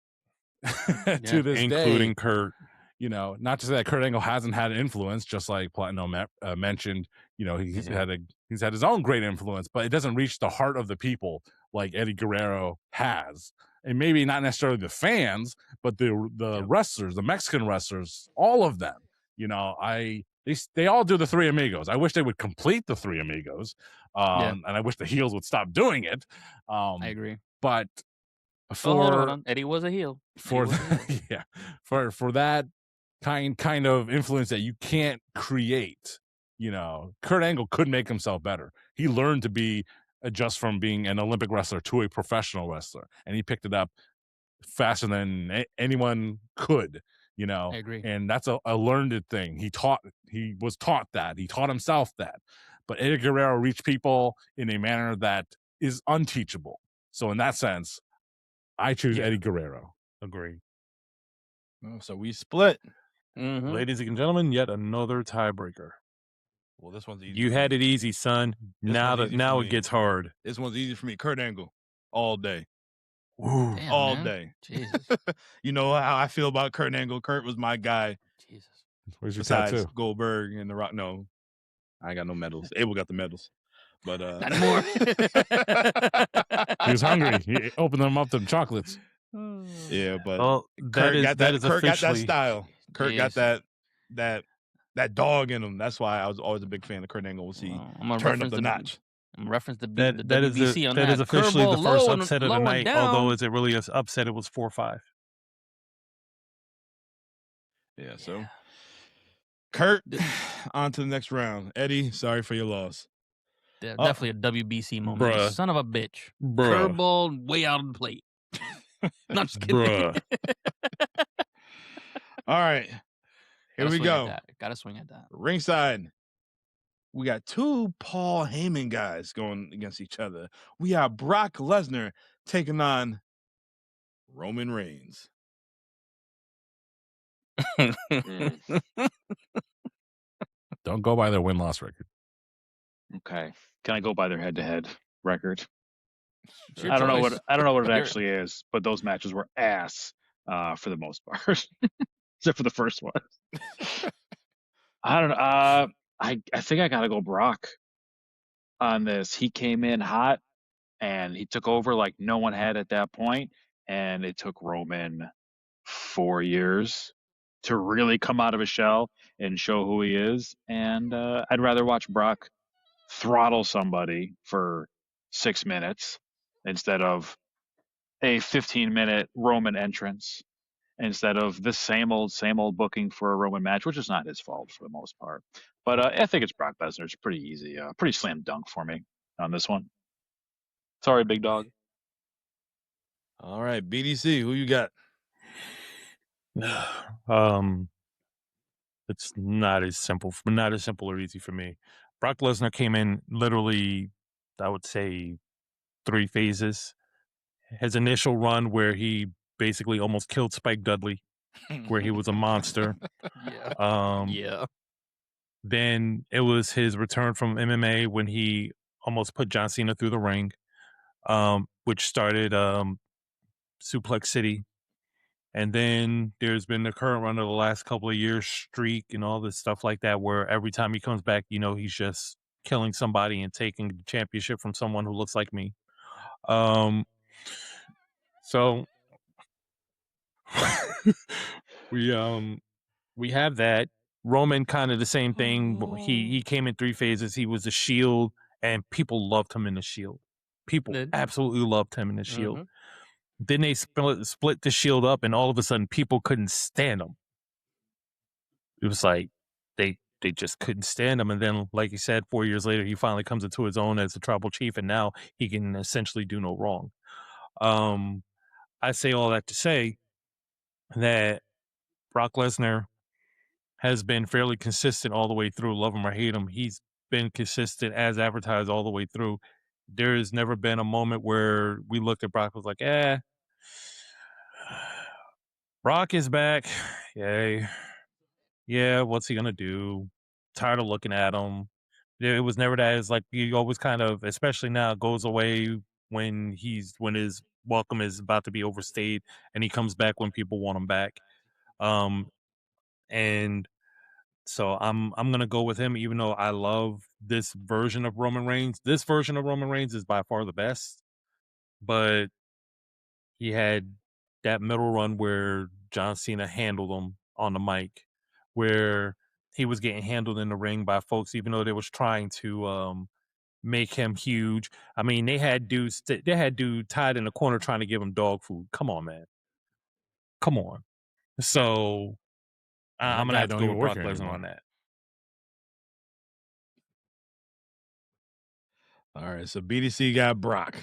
to this including day. Kurt. Not to say that Kurt Angle hasn't had an influence, just like Platinum mentioned. He's had his own great influence, but it doesn't reach the heart of the people like Eddie Guerrero has, and maybe not necessarily the fans, but the wrestlers, the Mexican wrestlers, all of them. They all do the Three Amigos. I wish they would complete the Three Amigos, and I wish the heels would stop doing it. I agree, but hold on. Eddie was a heel. For that kind of influence that you can't create. Kurt Angle could make himself better. He learned to be just from being an Olympic wrestler to a professional wrestler, and he picked it up faster than anyone could. I agree, and that's a learned thing. He was taught that. He taught himself that. But Eddie Guerrero reached people in a manner that is unteachable. So in that sense, I choose Eddie Guerrero. Agree. Oh, so we split. Mm-hmm. Ladies and gentlemen, yet another tiebreaker. Well, this one's easy. You had it easy, son. Now it gets hard. This one's easy for me. Kurt Angle, all day. Damn, all man. day. Jesus. You know how I feel about Kurt Angle. Kurt was my guy. Jesus. Where's your Besides tattoo? Goldberg and The Rock. No, I ain't got no medals. Abel got the medals. But Not anymore. He was hungry. He opened them up to chocolates. Yeah, but Kurt got that style. Kurt got Jeez. that dog in him. That's why I was always a big fan of Kurt Angle. Was he turned up the notch? I'm referencing the that WBC on that. That is officially the Curveball first low upset of and the night. down. Although is it really an upset? It was 4-5. Yeah. So Kurt, on to the next round. Eddie, sorry for your loss. Definitely a WBC moment. You Bruh. son of a bitch. Bruh. Curveball way out of the plate. Not just kidding. Bruh. All right. Here Gotta we swing at go. that. Gotta swing at that. Ringside. We got two Paul Heyman guys going against each other. We have Brock Lesnar taking on Roman Reigns. Don't go by their win-loss record. Okay. Can I go by their head-to-head record? It's your I don't know choice. what it You're- actually is, but those matches were ass for the most part, except for the first one. I don't know. I think I gotta go Brock on this. He came in hot and he took over like no one had at that point, and it took Roman 4 years to really come out of his shell and show who he is. And I'd rather watch Brock throttle somebody for 6 minutes instead of a 15-minute Roman entrance, instead of the same old booking for a Roman match, which is not his fault for the most part. But I think it's Brock Lesnar. It's pretty easy, pretty slam dunk for me on this one. Sorry, big dog. All right, BDC, who you got? It's not as simple or easy for me. Brock Lesnar came in literally, I would say, 3 phases. His initial run where he basically almost killed Spike Dudley, where he was a monster. Yeah. Yeah. Then it was his return from MMA when he almost put John Cena through the ring, which started Suplex City. And then there's been the current run of the last couple of years, streak and all this stuff like that, where every time he comes back, you know, he's just killing somebody and taking the championship from someone who looks like me. So we have that. Roman, kind of the same thing. He came in 3 phases. He was the Shield, and people loved him in the Shield. People absolutely loved him in the Shield. Then they split the Shield up, and all of a sudden, people couldn't stand him. It was like they just couldn't stand him. And then, like you said, 4 years later, he finally comes into his own as a tribal chief, and now he can essentially do no wrong. I say all that to say that Brock Lesnar has been fairly consistent all the way through. Love him or hate him, he's been consistent as advertised all the way through. There has never been a moment where we looked at Brock and was like, Brock is back. Yay. Yeah, what's he going to do? Tired of looking at him. It was never that. It's like he always kind of, especially now, goes away when his welcome is about to be overstayed, and he comes back when people want him back. And so I'm gonna go with him, even though I love this version of Roman Reigns. This version of Roman Reigns is by far the best, but he had that middle run where John Cena handled him on the mic, where he was getting handled in the ring by folks, even though they was trying to make him huge. I mean, they had dude tied in the corner trying to give him dog food. Come on, man. Come on. So I'm gonna have to go with Brock Lesnar on that. All right, so BDC got Brock.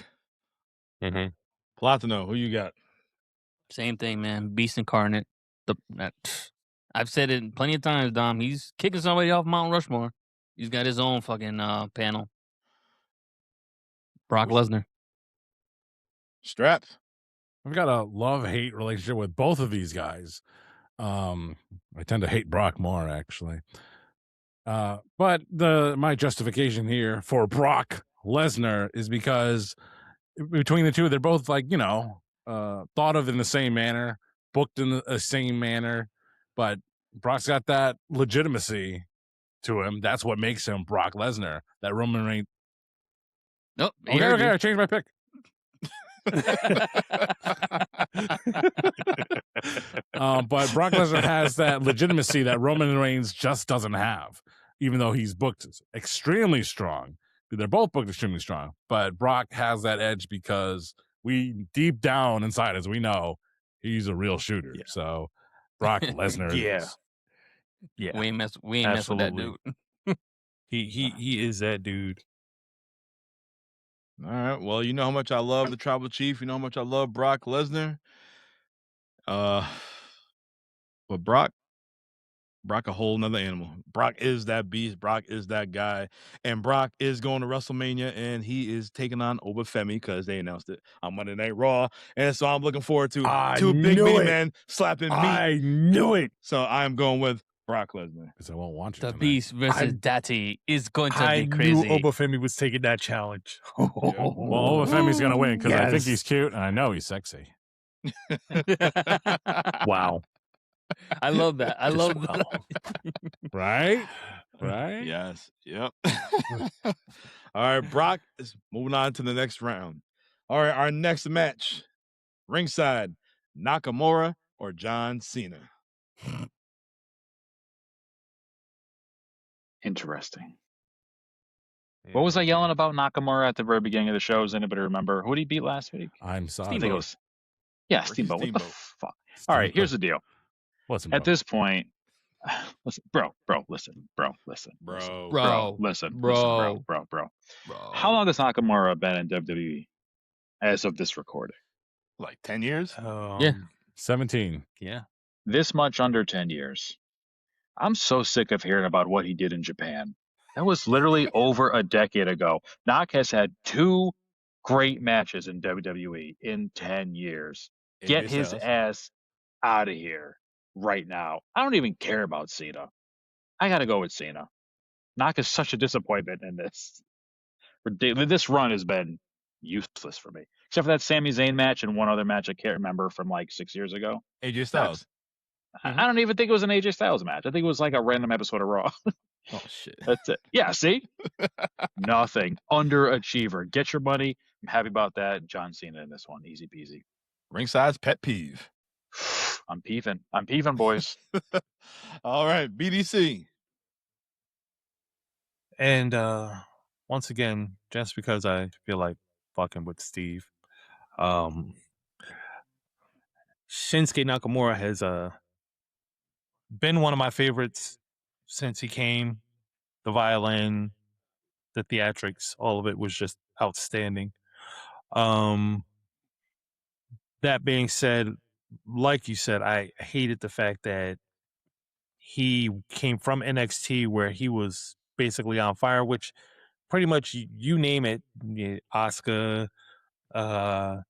Platino, who you got? Same thing, man. Beast incarnate. I've said it plenty of times, Dom. He's kicking somebody off Mount Rushmore. He's got his own fucking panel. Brock Lesnar. Strap. I've got a love-hate relationship with both of these guys. I tend to hate Brock more, actually. But my justification here for Brock Lesnar is because between the two, they're both like, you know, thought of in the same manner, booked in the same manner, but Brock's got that legitimacy to him. That's what makes him Brock Lesnar. That Roman Reigns. Nope. Okay, I changed my pick. But Brock Lesnar has that legitimacy that Roman Reigns just doesn't have, even though he's booked extremely strong. They're both booked extremely strong, but Brock has that edge because we deep down inside us, we know he's a real shooter. Yeah. So Brock Lesnar is. Yeah. We ain't mess with that dude. He is that dude. All right. Well, you know how much I love the Tribal Chief. You know how much I love Brock Lesnar. But Brock a whole nother animal. Brock is that beast. Brock is that guy. And Brock is going to WrestleMania, and he is taking on Obafemi because they announced it on Monday Night Raw. And so I'm looking forward to two big meaty men slapping meat. I knew it. So I'm going with Brock Lesnar. Because I won't want you The tonight. Beast versus Daddy is going to I be knew crazy. Obafemi was taking that challenge. Well, Obafemi's going to win because I think Yes. he's cute and I know he's sexy. Wow. I love that. I love that. Right? Right? Yes. Yep. All right. Brock is moving on to the next round. All right. Our next match, ringside, Nakamura or John Cena. Interesting. What was I yelling about Nakamura at the very beginning of the show? Does anybody remember? Who did he beat last week? I'm I sorry. think it was. Yeah, Ricky Steamboat. What the Steamboat. fuck? All right, here's the deal. Listen, At this point, listen, bro, listen. Bro. How long has Nakamura been in WWE as of this recording? Like 10 years? Yeah. 17. Yeah. This much under 10 years. I'm so sick of hearing about what he did in Japan. That was literally over a decade ago. Nak has had 2 great matches in WWE in 10 years. Get his ass out of here right now. I don't even care about Cena. I got to go with Cena. Nak is such a disappointment in this. This run has been useless for me. Except for that Sami Zayn match and one other match I can't remember from like 6 years ago. AJ Styles. I don't even think it was an AJ Styles match. I think it was like a random episode of Raw. Oh, shit. That's it. Yeah, see? Nothing. Underachiever. Get your money. I'm happy about that. John Cena in this one. Easy peasy. Ringside's pet peeve. I'm peeving. I'm peeving, boys. All right. BDC. And once again, just because I feel like fucking with Steve, Shinsuke Nakamura has been one of my favorites since he came. The violin, the theatrics, all of it was just outstanding. That being said, like you said, I hated the fact that he came from NXT where he was basically on fire, which pretty much you name it, Asuka, all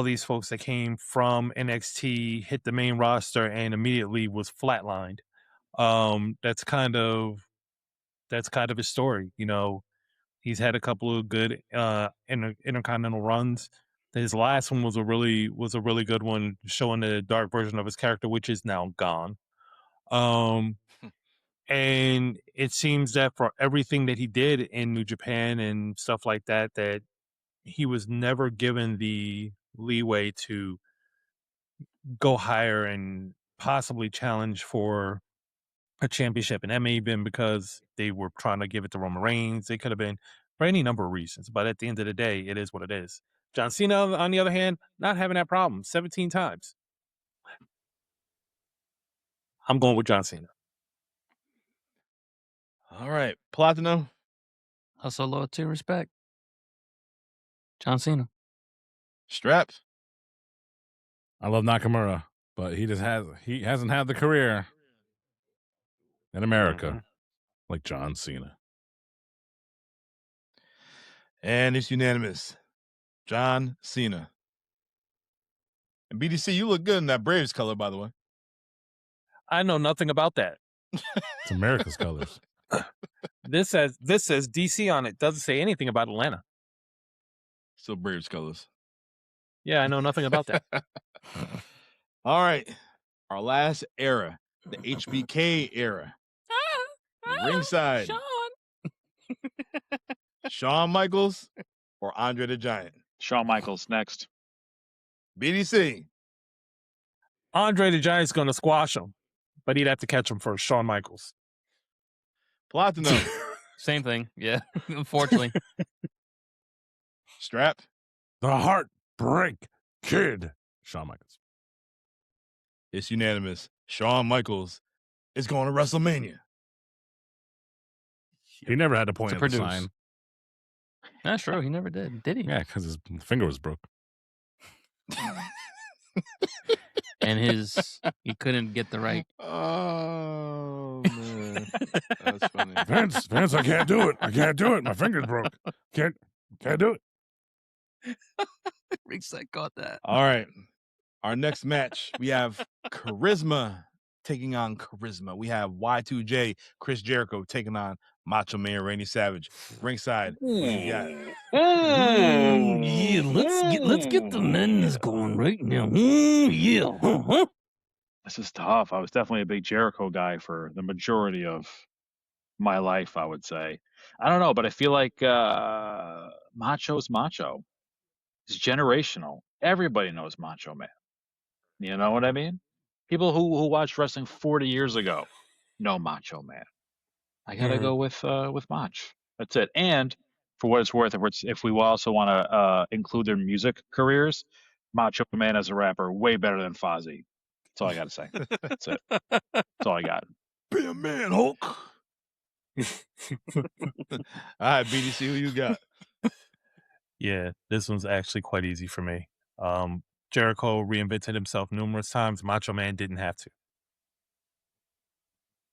these folks that came from NXT hit the main roster and immediately was flatlined. That's kind of his story. He's had a couple of good intercontinental runs. His last one was a really good one, showing the dark version of his character, which is now gone. And it seems that for everything that he did in New Japan and stuff like that, that he was never given the leeway to go higher and possibly challenge for a championship. And that may have been because they were trying to give it to Roman Reigns. They could have been for any number of reasons. But at the end of the day, it is what it is. John Cena, on the other hand, not having that problem 17 times. I'm going with John Cena. All right. Platino. Hustle, loyalty, respect. John Cena. Straps. I love Nakamura, but he hasn't had the career in America like John Cena. And it's unanimous. John Cena. And BDC, you look good in that Braves color, by the way. I know nothing about that. It's America's colors. This says DC on it. Doesn't say anything about Atlanta. Still Braves colors. Yeah, I know nothing about that. All right. Our last era, the HBK era. Ringside. Shawn. Shawn Michaels or Andre the Giant? Shawn Michaels next. BDC. Andre the Giant's going to squash him, but he'd have to catch him first. Shawn Michaels. Platino. Same thing. Yeah. Unfortunately. Strap. The Heartbreak Kid. Shawn Michaels. It's unanimous. Shawn Michaels is going to WrestleMania. He never had to point To at the produce. sign. That's true. He never did he? Yeah, because his finger was broke. And he couldn't get the right. Oh man, that's funny. Vince, I can't do it. I can't do it. My finger's broke. Can't do it. Ringside caught that. All right, our next match we have Charisma taking on Charisma. We have Y2J Chris Jericho taking on Macho Man Randy Savage. Ringside, what you got? Yeah, let's get the men's going right now. Yeah. This is tough. I was definitely a big Jericho guy for the majority of my life, I would say. I don't know, but I feel like Macho's Macho. It's generational. Everybody knows Macho Man. You know what I mean? People who watched wrestling 40 years ago know Macho Man. I gotta go with Mach. That's it. And for what it's worth, if we also want to include their music careers, Macho Man as a rapper way better than Fozzy. That's all I gotta say. That's it. That's all I got. Be a man, Hulk. All right, BDC, who you got? Yeah, this one's actually quite easy for me. Jericho reinvented himself numerous times. Macho Man didn't have to.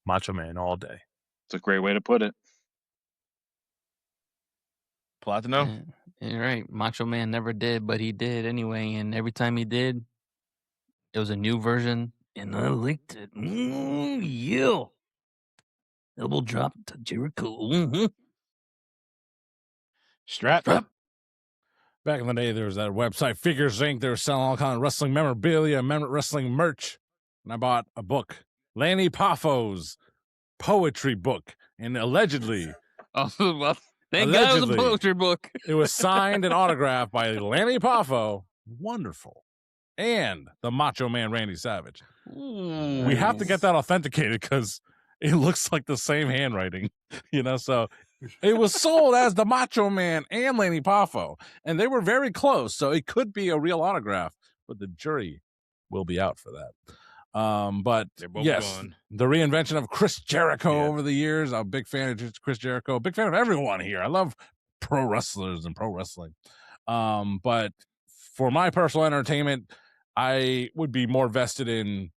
Macho Man all day. It's a great way to put it. Platino? You're right. Macho Man never did, but he did anyway. And every time he did, it was a new version, and I liked it. Yeah. Double drop to Jericho. Strap. Back in the day, there was that website, Figures Inc. They were selling all kind of wrestling memorabilia, wrestling merch. And I bought a book, Lanny Poffo's poetry book. And allegedly, Oh, well, thank God it was a poetry book. it was signed and autographed by Lanny Poffo. Wonderful. And the Macho Man Randy Savage. We have to get that authenticated because it looks like the same handwriting, so it was sold as the Macho Man and Lanny Poffo, and they were very close, so it could be a real autograph, but the jury will be out for that. But yes, gone. the reinvention of Chris Jericho over the years. I'm a big fan of Chris Jericho, a big fan of everyone here. I love pro wrestlers and pro wrestling. But for my personal entertainment, I would be more vested in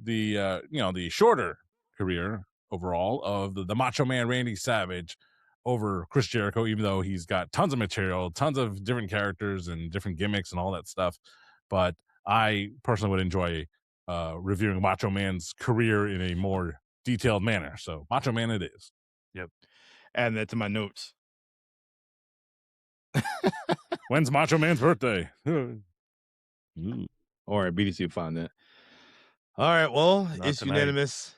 the the shorter career overall of the Macho Man Randy Savage over Chris Jericho, even though he's got tons of material, tons of different characters and different gimmicks and all that stuff. But I personally would enjoy reviewing Macho Man's career in a more detailed manner. So Macho Man it is. Yep. Add that to my notes. When's Macho Man's birthday? All right, BDC will find that. All right, well, Not it's tonight. unanimous.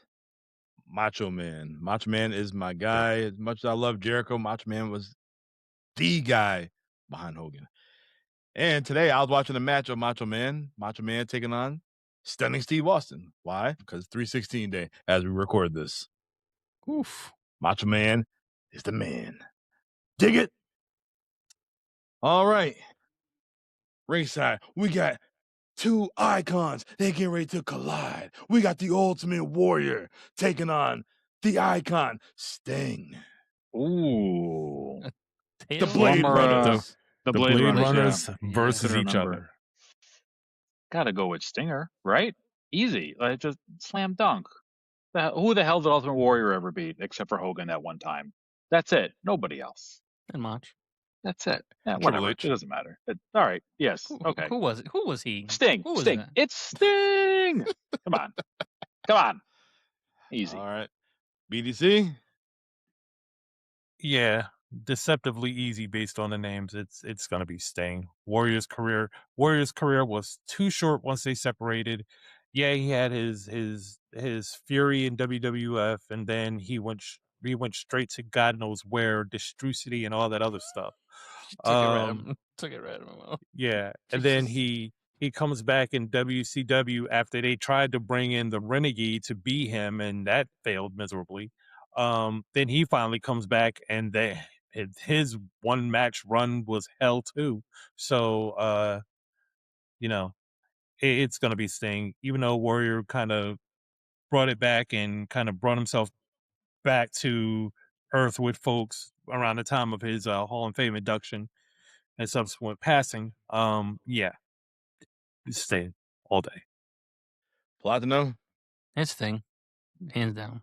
Macho Man. Macho Man is my guy. As much as I love Jericho, Macho Man was the guy behind Hogan. And today I was watching a match of Macho Man taking on Stunning Steve Austin. Why? Because 316 day as we record this. Oof. Macho Man is the man. Dig it? All right. Ringside, we got two icons. They get ready to collide. We got the Ultimate Warrior taking on the icon Sting. Ooh. The Blade Former, Runners. The The Blade, Blade Runners. Runners versus Couldn't each remember. other. Gotta go with Stinger, right? Easy. Like, just slam dunk. Who the hell did Ultimate Warrior ever beat except for Hogan that one time? That's it. Nobody else. And Mach. That's it. Yeah, Triple whatever. H. It doesn't matter. All right. Yes. Okay. Who was it? Who was he? Sting. Who was Sting. that? It's Sting. Come on. Come on. Easy. All right. BDC? Yeah, deceptively easy based on the names. It's gonna be Sting. Warrior's career was too short once they separated. Yeah, he had his fury in WWF, and then he went straight to God knows where, Destrucity and all that other stuff. Took it right out of Yeah, and then he comes back in WCW after they tried to bring in the Renegade to be him, and that failed miserably. Then he finally comes back, and his one match run was hell too. So, it's gonna be Sting, even though Warrior kind of brought it back and kind of brought himself back to earth with folks. around the time of his Hall of Fame induction and subsequent passing. Yeah, he's staying all day. Platino, His thing, hands down.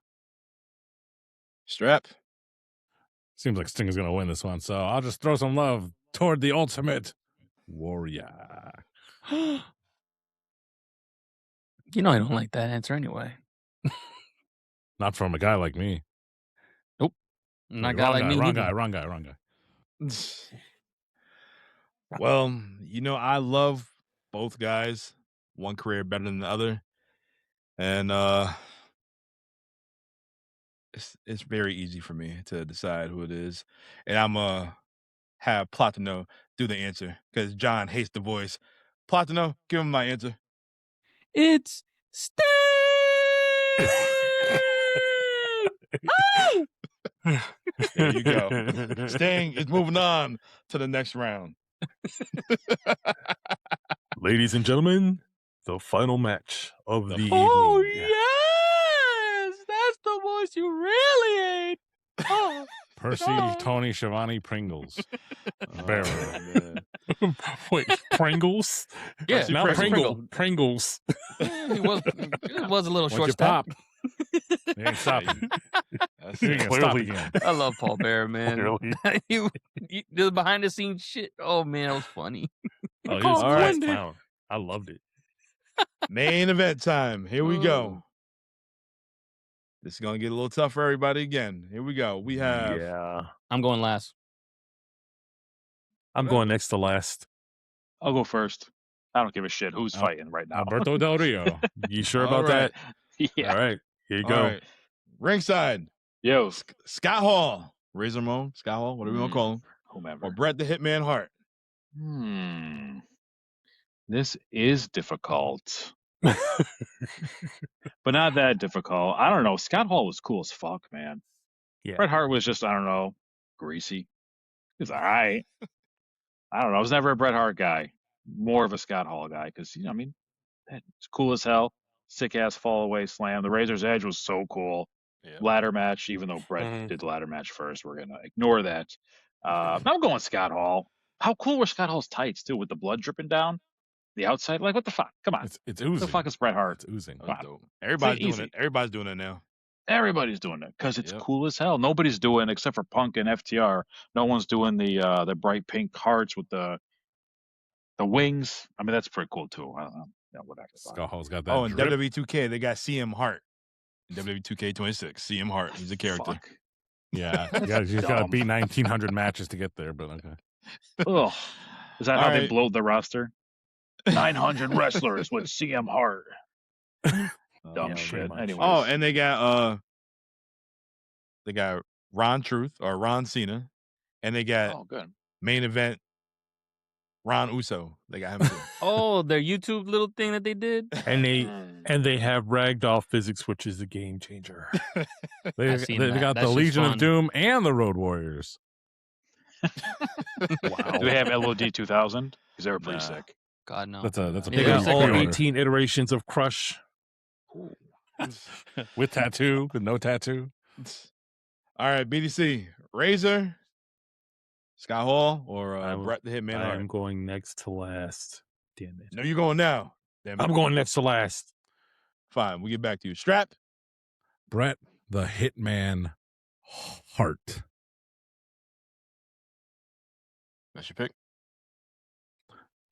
Strap. Seems like Sting is going to win this one, so I'll just throw some love toward the Ultimate Warrior. You know I don't like that answer anyway. Not from a guy like me. Not a guy like me wrong neither. guy, wrong guy. Well, I love both guys. One career better than the other. And it's very easy for me to decide who it is. And I'm have Platino do the answer because John hates the voice. Platino, give him my answer. It's Sting! Oh! There you go. Sting is moving on to the next round. Ladies and gentlemen, the final match of the Oh, evening. yes! That's the voice you really hate. Oh, Percy, God. Tony, Schiavone, Pringles. Barely. man. Wait, Pringles? Yeah, Percy Not Pringle. Pringles. it was a little Once short you step. pop, they ain't stopping. That's You it. ain't gonna stop Clearly. again. I love Paul Bear, man. Clearly. you, the behind the scenes shit. Oh man, that was funny. Oh, he Oh, was a all class right. clown. I loved it. Main event time. Here we go. This is going to get a little tough for everybody again. Here we go. We have Yeah. I'm going last. I'm going next to last. I'll go first. I don't give a shit who's fighting right now. Alberto Del Rio. You sure All about right. that? Yeah. All right. Here you All go. right. Ringside. Yo, Scott Hall. Razor Ramon. Scott Hall. Whatever you want to call him. whomever. Or Bret the Hitman Hart. This is difficult. But not that difficult. I don't know. Scott Hall was cool as fuck, man. Yeah. Bret Hart was just, I don't know, greasy. He was all right. I don't know. I was never a Bret Hart guy. More of a Scott Hall guy because, it's cool as hell. Sick ass fall away slam. The Razor's Edge was so cool. Yeah. Ladder match, even though Bret did the ladder match first, we're gonna ignore that. I'm going Scott Hall. How cool were Scott Hall's tights too, with the blood dripping down the outside? Like, what the fuck? Come on, It's what oozing. the fuck is Bret Hart? It's oozing. That was Wow. dope. Everybody's doing easy. it. Everybody's doing it now. Everybody's doing it because it's Yep. cool as hell. Nobody's doing except for Punk and FTR. No one's doing the bright pink hearts with the wings. I mean, that's pretty cool too. I don't know. Yeah, whatever. Scott Hall's got that. Oh, and drip. WWE 2K, they got CM Hart. In WWE 2K26, CM Hart. He's a character. Fuck. Yeah, you just got to dumb. beat 1,900 matches to get there, but okay. Ugh. Is that All how they right. blowed the roster? 900 wrestlers with CM Hart. Dumb yeah, shit. pretty much. Anyways. Oh, and they got Ron Truth or Ron Cena, and they got Oh, good. main event Ron Uso. They got him too. Oh, their YouTube little thing that they did. And they have ragdoll physics, which is a game changer. They seen got that. the That shit's Legion fun. of Doom and the Road Warriors. Wow. Do they have LOD 2000? Because they were pretty Nah. sick. God no. That's a Yeah, They big got all pre-order. 18 iterations of Crush. With tattoo, with no tattoo. All right, BDC, Razor, Scott Hall, or I'm- Bret the Hitman I am Hart. going next to last. Damn it. No, you're going now. Damn it. I'm going next to last. Fine, we get back to you. Strap. Bret the Hitman Hart. That's your pick.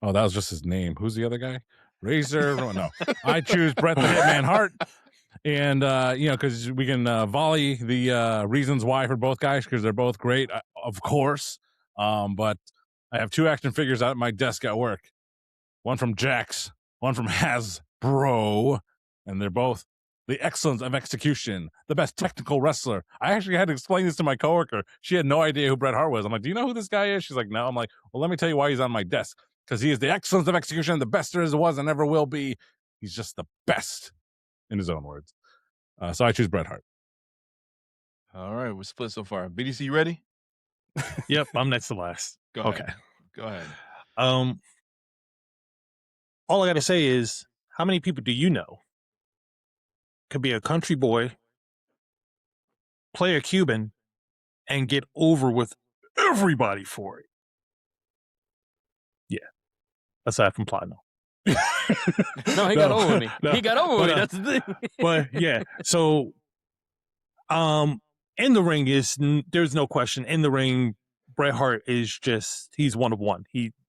Oh, that was just his name. Who's the other guy? Razor. Oh, no, I choose Bret the Hitman Hart. And, because we can volley the reasons why for both guys because they're both great, of course. But I have two action figures out at my desk at work. One from Jax, one from Hasbro. And they're both the excellence of execution, the best technical wrestler. I actually had to explain this to my coworker. She had no idea who Bret Hart was. I'm like, do you know who this guy is? She's like, no. I'm like, well, let me tell you why he's on my desk. Because he is the excellence of execution, the best there is, was, and ever will be. He's just the best, in his own words. So I choose Bret Hart. All right, we're split so far. BDC, you ready? Yep, I'm next to last. Go ahead. Okay. Go ahead. All I got to say is, how many people do you know could be a country boy, play a Cuban, and get over with everybody for it. Yeah. Aside from Platinum. No, he got over me. He got over me. That's the thing. But yeah, so in the ring there's no question. In the ring, Bret Hart is he's one of one.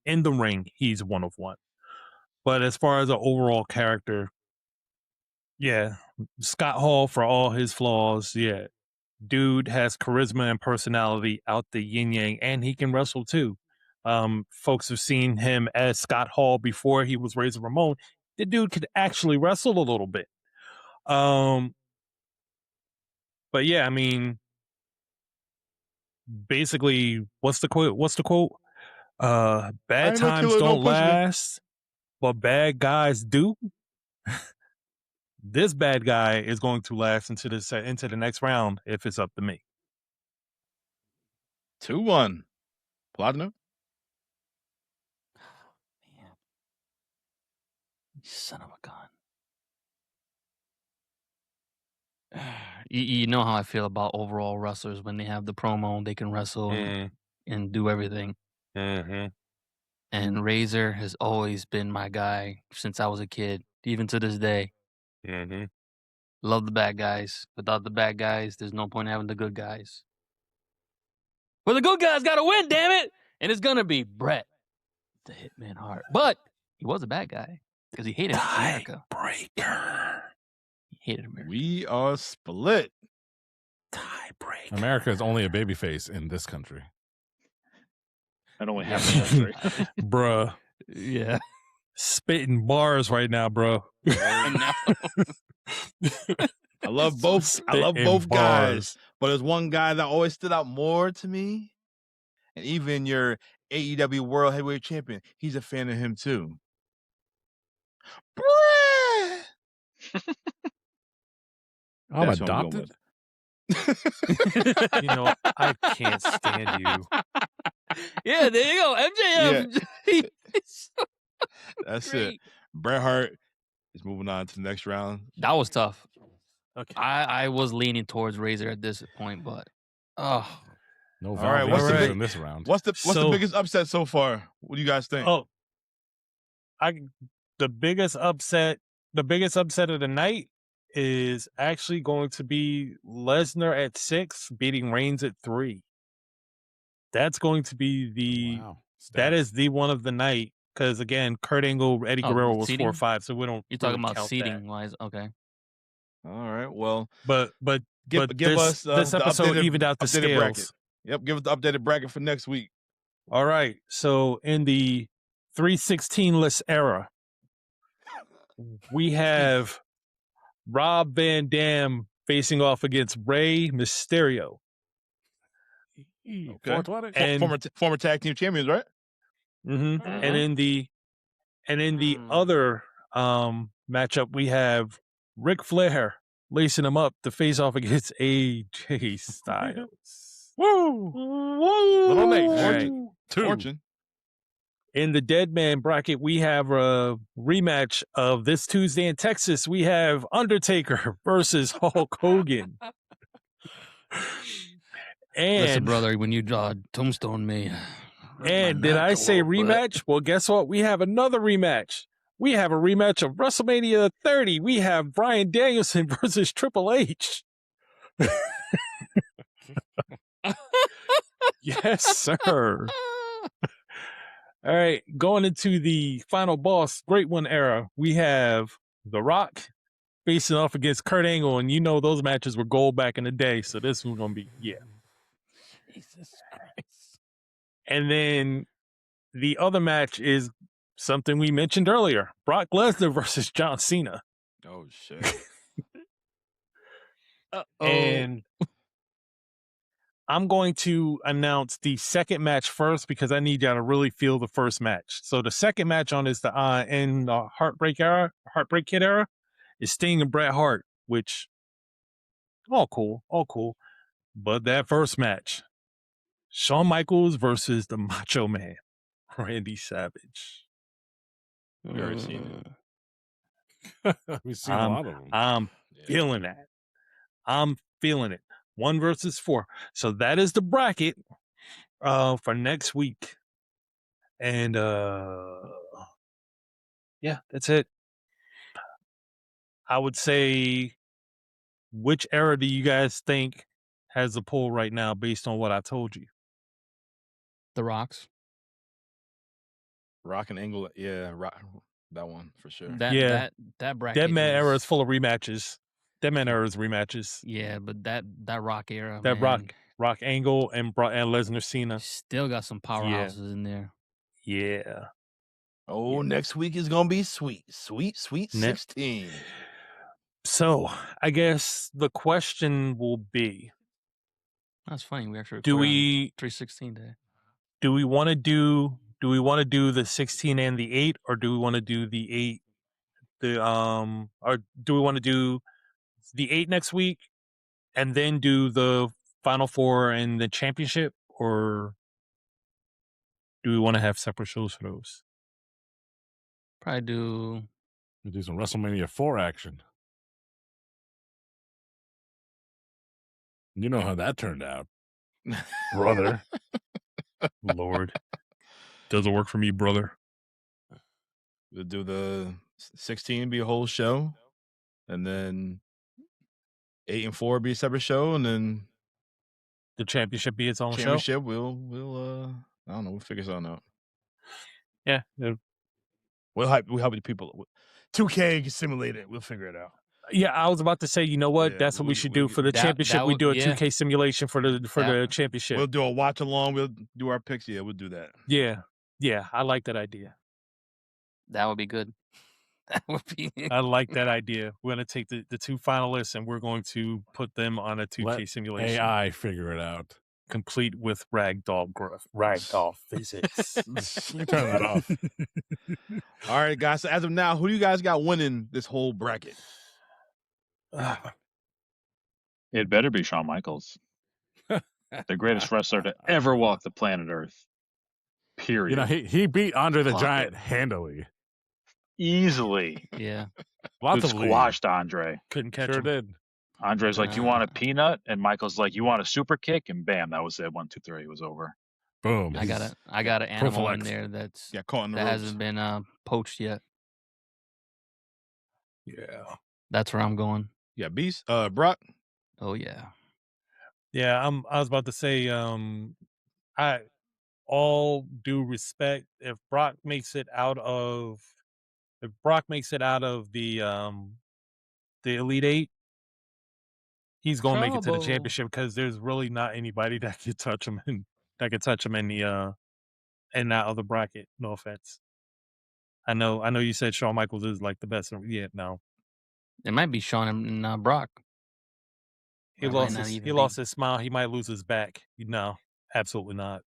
In the ring, he's one of one. But as far as an overall character, yeah, Scott Hall, for all his flaws, yeah, dude has charisma and personality out the yin yang, and he can wrestle too. Folks have seen him as Scott Hall before he was Razor Ramon. The dude could actually wrestle a little bit. But yeah, I mean, basically, what's the quote? Bad times don't last, but bad guys do. This bad guy is going to last into the next round if it's up to me. 2-1. Platinum. Man. Son of a gun. You know how I feel about overall wrestlers when they have the promo, they can wrestle and do everything. Mm-hmm. And Razor has always been my guy since I was a kid, even to this day. Mm-hmm. Love the bad guys. Without the bad guys, there's no point having the good guys. Well, the good guys got to win, damn it! And it's going to be Bret, the Hitman Hart. But he was a bad guy because he hated America. Tiebreaker. He hated America. We are split. Tiebreaker. America is only a babyface in this country. And only half the country. Bruh. Yeah. Spitting bars right now, bro. I love both. I love both guys, but there's one guy that always stood out more to me, and even your AEW World Heavyweight Champion, he's a fan of him too. Bret! I'm That's who I'm adopted. going You know, I can't stand you. Yeah, there you go. MJF. Yeah. So That's great. it. Bret Hart is moving on to the next round. That was tough. Okay. I was leaning towards Razor at this point, but No All right, what's Valkyries the big- in this round. What's the So- biggest upset so far? What do you guys think? Oh, the biggest upset of the night is actually going to be Lesnar at 6, beating Reigns at 3. That's going to be Wow. that is the one of the night. Because again, Kurt Angle, Eddie Guerrero was seating? 4-5, so we don't. you're talking really about count seating that. wise. Okay. All right, well, But give this, us this the episode updated- evened out the updated bracket. scales. Yep, give us the updated bracket for next week. All right. So in the 316-less era, we have Rob Van Dam facing off against Rey Mysterio. Okay. 420? And Former tag team champions, right? and in the Mm. other matchup, we have Ric Flair lacing him up to face off against AJ Styles. Woo! Little Nate. All right. Fortune. In the dead man bracket, we have a rematch of this Tuesday in Texas. We have Undertaker versus Hulk Hogan. Listen, And brother, when you tombstone me. And did I say rematch? Well, guess what? We have another rematch. We have a rematch of WrestleMania 30. We have Bryan Danielson versus Triple H. Yes, sir. All right, going into the final boss, Great One era, we have The Rock facing off against Kurt Angle, and you know those matches were gold back in the day, so this one's going to be, Jesus Christ. And then the other match is something we mentioned earlier, Brock Lesnar versus John Cena. Oh, shit. And I'm going to announce the second match first because I need y'all to really feel the first match. So the second match on is in the Heartbreak Kid era is Sting and Bret Hart, which all cool. But that first match, Shawn Michaels versus the Macho Man, Randy Savage. We already seen it. We've seen a lot of them. I'm feeling that. I'm feeling it. 1 versus 4. So that is the bracket for next week. And yeah, that's it. I would say, which era do you guys think has the pull right now based on what I told you? The Rocks. Rock and Angle, yeah, rock, that one for sure. That bracket. Dead Man era is is- full of rematches. Dead Man era is rematches. Yeah, but that Rock era, That man, Rock Angle and Lesnar Cena. still got some powerhouses in there. Yeah. Oh, next week is gonna be sweet 16. So I guess the question will be: That's funny. We actually Do recorded on we 316 day. do we want to do the 16 and the 8, or do we want to do the 8 or do we want to do the 8 next week and then do the Final Four and the championship, or do we want to have separate shows for those? Probably do. We do some WrestleMania 4 action. You know how that turned out, brother. Lord, doesn't work for me, brother. We'll do the 16 be a whole show, and then 8 and 4 be a separate show, and then The championship be its own show. championship we'll I don't know, we'll figure something out. Yeah, We'll help the people. 2K simulate it. We'll figure it out. yeah. I was about to say, you know what? Yeah, That's what we should do for the that championship. We would- do a yeah. 2K simulation for the championship. We'll do a watch along. We'll do our picks. Yeah, we'll do that. Yeah. I like that idea. That would be good. That would be. I like that idea. We're going to take the 2 finalists and we're going to put them on a 2K Let simulation, AI figure it out. complete with ragdoll physics. You turn that off. All right, guys. So as of now, who do you guys got winning this whole bracket? It better be Shawn Michaels, the greatest wrestler to ever walk the planet Earth. Period. You know, he beat Andre the Clock Giant it. handily. Easily. Yeah. Lots Dude of lead. squashed Andre. Couldn't catch Sure him. did. Andre's like, you want a peanut? And Michael's like, you want a super kick? And bam, that was it. 1, 2, 3, it was over. Boom. I got an animal in Proflex. there that's Got caught in the that ropes. hasn't been poached yet. Yeah. That's where I'm going. Yeah, Beast. Brock. Oh yeah. Yeah, I was about to say, I all due respect, if Brock makes it out of the Elite 8, he's gonna make it to the Trouble. championship because there's really not anybody that could touch him in the in that other bracket. No offense. I know you said Shawn Michaels is like the best. Yeah, no. It might be Shawn and Brock. He Or it lost might not his even he be. lost his smile. He might lose his back. No, absolutely not.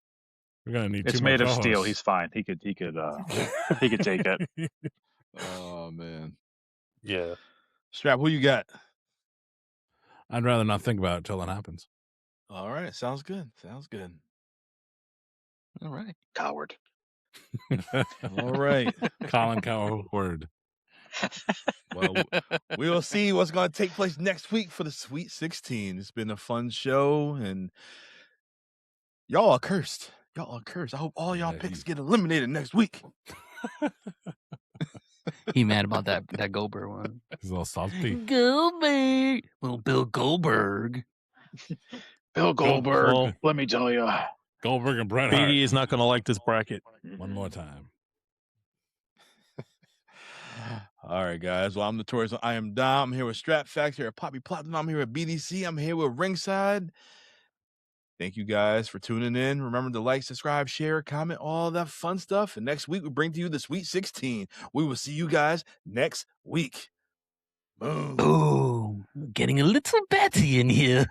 We're gonna need It's two more made of steel. co-hosts. He's fine. He could take it. Oh man. Yeah. Strap. Who you got? I'd rather not think about it till it happens. All right. Sounds good. Sounds good. All right. Coward. All right. Colin Coward. Well, we'll see what's going to take place next week for the Sweet 16. It's been a fun show, and y'all are cursed. Y'all are cursed. I hope all y'all Yeah, picks get eliminated next week. He mad about that Goldberg one. He's all salty. Goldberg. Little Bill Goldberg. Bill Goldberg, well- let me tell you. Goldberg and Bret Hart. BD is not gonna like this bracket. One more time. All right, guys. Well, I'm Notorious. I am Dom. I'm here with Strap Facts, here at Poppy Platinum. I'm here at BDC. I'm here with Ringside. Thank you guys for tuning in. Remember to like, subscribe, share, comment, all that fun stuff. And next week, we bring to you the Sweet 16. We will see you guys next week. Boom. Boom. Getting a little batty in here.